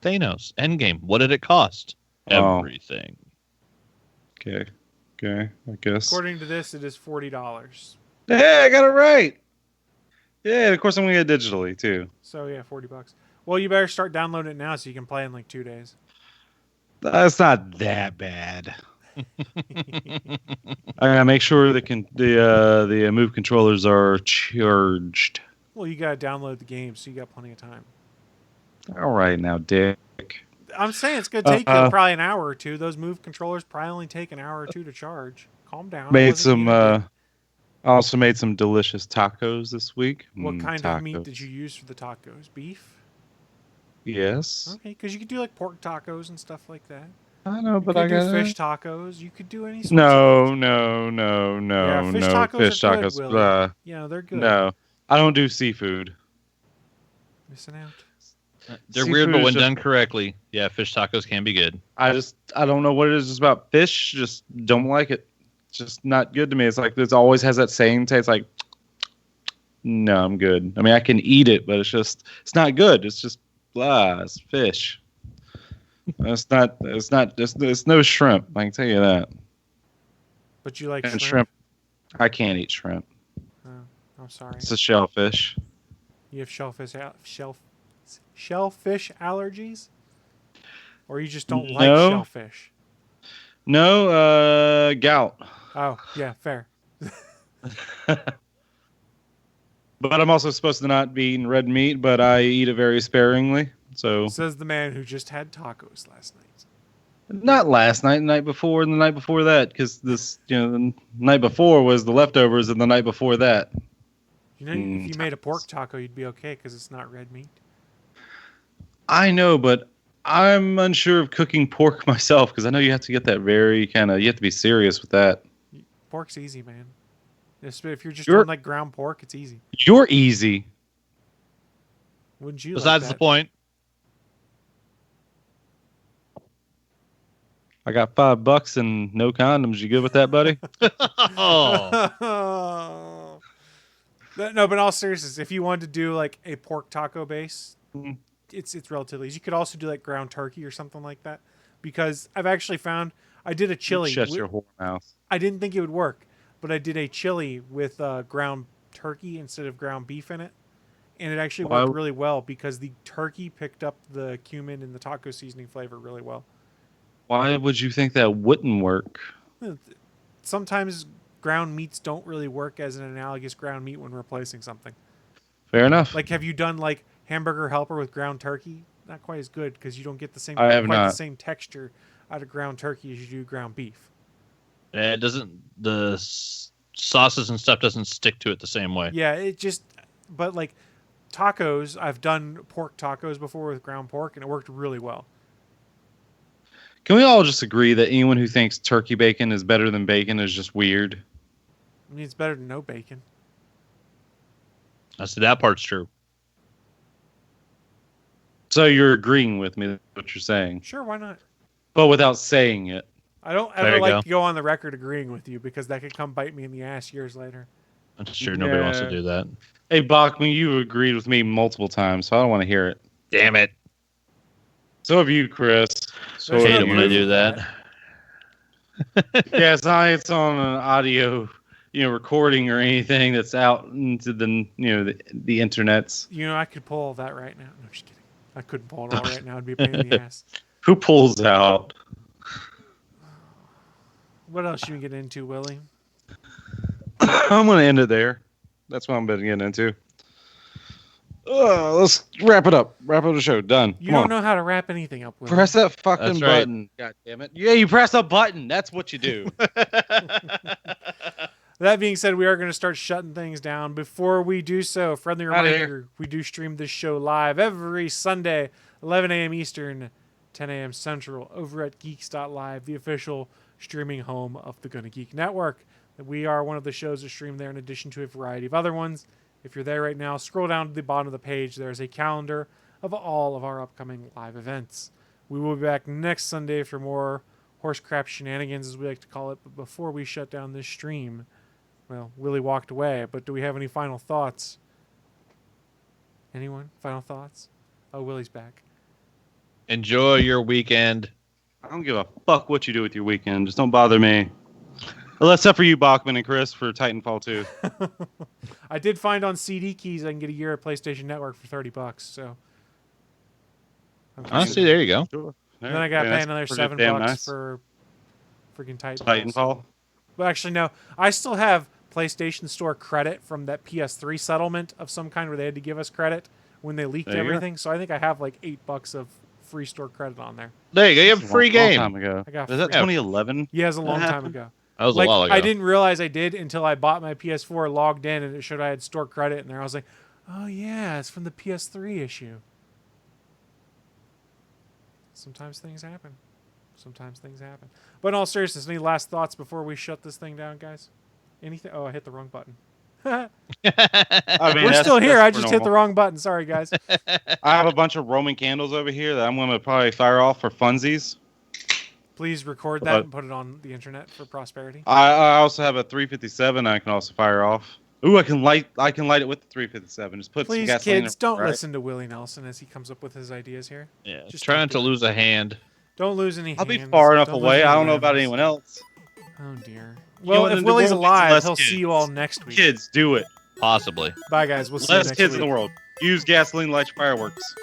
S4: Thanos. Endgame. What did it cost?
S5: Oh.
S4: Everything.
S5: Okay, I guess.
S3: According to this, it is $40.
S5: Hey, I got it right. Yeah, and of course I'm going to get it digitally, too.
S3: So, yeah, $40. Well, you better start downloading it now so you can play in like 2 days.
S5: That's not that bad. I gotta make sure the Move controllers are charged.
S3: Well, you gotta download the game, so you got plenty of time.
S5: All right, now, Dick.
S3: I'm saying it's gonna take you probably an hour or two. Those Move controllers probably only take an hour or two to charge. Calm down.
S5: Also made some delicious tacos this week.
S3: What kind of meat did you use for the tacos? Beef?
S5: Yes.
S3: Okay, because you could do like pork tacos and stuff like that.
S5: I know, but
S3: I
S5: got
S3: do fish tacos. You could do any.
S5: No.
S3: Yeah, fish tacos are good, Willie. Yeah, they're good.
S5: No, I don't do seafood.
S3: Missing out.
S4: They're
S5: Seafood
S4: weird, but when
S5: just-
S4: done correctly, yeah, fish tacos can be good.
S5: I don't know what it is just about fish. Just don't like it. It's just not good to me. It's like it always has that same taste. Like, no, I'm good. I mean, I can eat it, but it's not good. It's just blah. It's fish. It's no shrimp. I can tell you that.
S3: But you like
S5: And
S3: shrimp?
S5: I can't eat shrimp.
S3: Oh, I'm sorry.
S5: It's a shellfish.
S3: You have shellfish allergies, or you just don't like
S5: No.
S3: shellfish?
S5: No, gout.
S3: Oh, yeah, fair.
S5: But I'm also supposed to not be eating red meat, but I eat it very sparingly. So
S3: Says the man who just had tacos last night.
S5: not last night, the night before, and the night before that, because the night before was the leftovers, and the night before that.
S3: You know, if you made a pork taco, you'd be okay because it's not red meat.
S5: I know, but I'm unsure of cooking pork myself because I know you have to get that very you have to be serious with that.
S3: Pork's easy, man. If you're just doing like ground pork, it's easy.
S5: You're easy.
S3: Wouldn't you?
S4: Besides
S3: like
S4: the
S3: that?
S4: point.
S5: I got $5 and no condoms. You good with that, buddy?
S4: Oh.
S3: No, but in all seriousness, if you wanted to do like a pork taco base, it's relatively easy. You could also do like ground turkey or something like that. Because I've actually found I did a chili.
S5: Shut your whore mouth.
S3: I didn't think it would work, but I did a chili with ground turkey instead of ground beef in it. And it actually worked really well because the turkey picked up the cumin and the taco seasoning flavor really well.
S5: Why would you think that wouldn't work?
S3: Sometimes ground meats don't really work as an analogous ground meat when replacing something.
S5: Fair enough.
S3: Like, have you done like hamburger helper with ground turkey? Not quite as good because you don't get the same
S5: I have
S3: quite the
S5: not.
S3: same texture out of ground turkey as you do ground beef.
S4: It doesn't. The sauces and stuff doesn't stick to it the same way.
S3: Yeah, it just. But like tacos, I've done pork tacos before with ground pork, and it worked really well.
S5: Can we all just agree that anyone who thinks turkey bacon is better than bacon is just weird?
S3: I mean, it's better than no bacon.
S4: I said that part's true.
S5: So you're agreeing with me, what you're saying,
S3: Sure, why not?
S5: but without saying it.
S3: I don't
S4: There
S3: ever
S4: you
S3: like
S4: go.
S3: to go on the record agreeing with you because that could come bite me in the ass years later.
S4: I'm sure nobody wants to
S5: Yeah.
S4: do that.
S5: Hey, Bachman, you agreed with me multiple times, so I don't want to hear it.
S4: Damn it.
S5: So have you, Chris. So
S3: There's
S4: Hate
S5: have
S3: no
S4: it when I
S5: you.
S4: do that.
S5: Yeah, it's not. It's on an audio, recording or anything that's out into the internets.
S3: You know, I could pull all that right now. No, just kidding. I couldn't pull it all right now. It'd be a pain in the ass.
S5: Who pulls out?
S3: What else should we get into, Willie?
S5: I'm gonna end it there. That's what I'm getting into. Let's wrap it up. Wrap up the show. Done.
S3: You
S5: Come
S3: don't
S5: on.
S3: know how to wrap anything up, Willie.
S5: Press that fucking
S4: That's right.
S5: button. God damn it. Yeah, you press a button. That's what you do.
S3: That being said, we are going to start shutting things down. Before we do so, friendly
S5: Outta here.
S3: reminder, we do stream this show live every Sunday, 11 a.m. Eastern, 10 a.m. Central, over at geeks.live, the official streaming home of the Gonna Geek Network. We are one of the shows that stream there in addition to a variety of other ones. If you're there right now, scroll down to the bottom of the page. There's a calendar of all of our upcoming live events. We will be back next Sunday for more horse crap shenanigans, as we like to call it. But before we shut down this stream, well, Willie walked away, but do we have any final thoughts? Anyone? Final thoughts? Oh, Willie's back.
S4: Enjoy your weekend.
S5: I don't give a fuck what you do with your weekend. Just don't bother me. Well, except for you, Bachman and Chris, for Titanfall 2.
S3: I did find on CD keys I can get a year of PlayStation Network for $30, so. I'm
S4: Honestly, there you go.
S5: Sure.
S3: And then I got to pay
S5: that's
S3: another
S5: pretty
S3: $7
S5: damn nice.
S3: for freaking Titanfall.
S5: Titanfall.
S3: But actually, no. I still have PlayStation Store credit from that PS3 settlement of some kind where they had to give us credit when they leaked
S5: There you go.
S3: everything. So I think I have like $8 of free store credit on there.
S4: There you go. You have a free
S5: Long
S4: game.
S5: time ago.
S3: I got
S5: Was that
S3: free-
S5: 2011?
S3: Yeah, it was a long
S5: That
S3: time
S5: happened?
S3: ago.
S4: That was
S3: Like,
S4: a while ago.
S3: I didn't realize I did until I bought my PS4, logged in, and it showed I had store credit in there. I was like, oh yeah, it's from the PS3 issue. Sometimes things happen. Sometimes things happen. But in all seriousness, any last thoughts before we shut this thing down, guys? Anything? Oh, I hit the wrong button.
S5: I mean,
S3: We're
S5: that's-
S3: still here.
S5: that's
S3: I
S5: for
S3: just hit the
S5: normal.
S3: wrong button. Sorry, guys.
S5: I have a bunch of Roman candles over here that I'm going to probably fire off for funsies.
S3: Please record that
S5: But-
S3: and put it on the internet for prosperity.
S5: I also have a 357 I can also fire off. Ooh, I can light it with the 357. Just put
S3: Please,
S5: some gasoline
S3: kids,
S5: in it,
S3: don't
S5: right?
S3: listen to Willie Nelson as he comes up with his ideas here.
S4: Yeah,
S3: Just
S4: trying
S3: don't
S4: to
S3: do it.
S4: lose a hand.
S3: Don't lose any
S5: I'll be
S3: hands.
S5: far enough
S3: Don't lose
S5: away.
S3: any
S5: I don't know about
S3: limbs.
S5: anyone else.
S3: Oh, dear.
S5: You
S3: Well,
S5: know,
S3: if
S5: the
S3: Willie's
S5: world needs
S3: alive,
S5: less
S3: he'll see you
S5: kids.
S3: all next week.
S5: Kids, do it.
S4: Possibly.
S3: Bye, guys. We'll see you
S5: Less
S3: next
S5: kids
S3: week.
S5: in the world. Use gasoline, light your fireworks.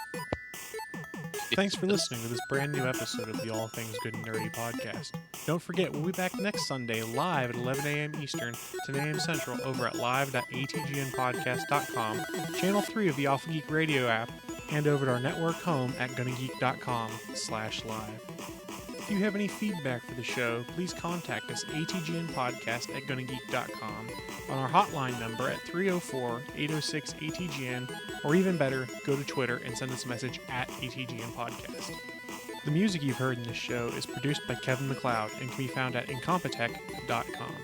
S3: Thanks for listening to this brand new episode of the All Things Good and Nerdy podcast. Don't forget, we'll be back next Sunday live at 11 a.m. Eastern, 10 a.m. Central over at live.atgnpodcast.com, channel 3 of the Alpha Geek radio app, and over at our network home at gonnageek.com/live. If you have any feedback for the show, please contact us atgnpodcast@gonnageek.com, on our hotline number at 304-806-ATGN, or even better, go to Twitter and send us a message at ATGN Podcast. The music you've heard in this show is produced by Kevin MacLeod and can be found at incompetech.com.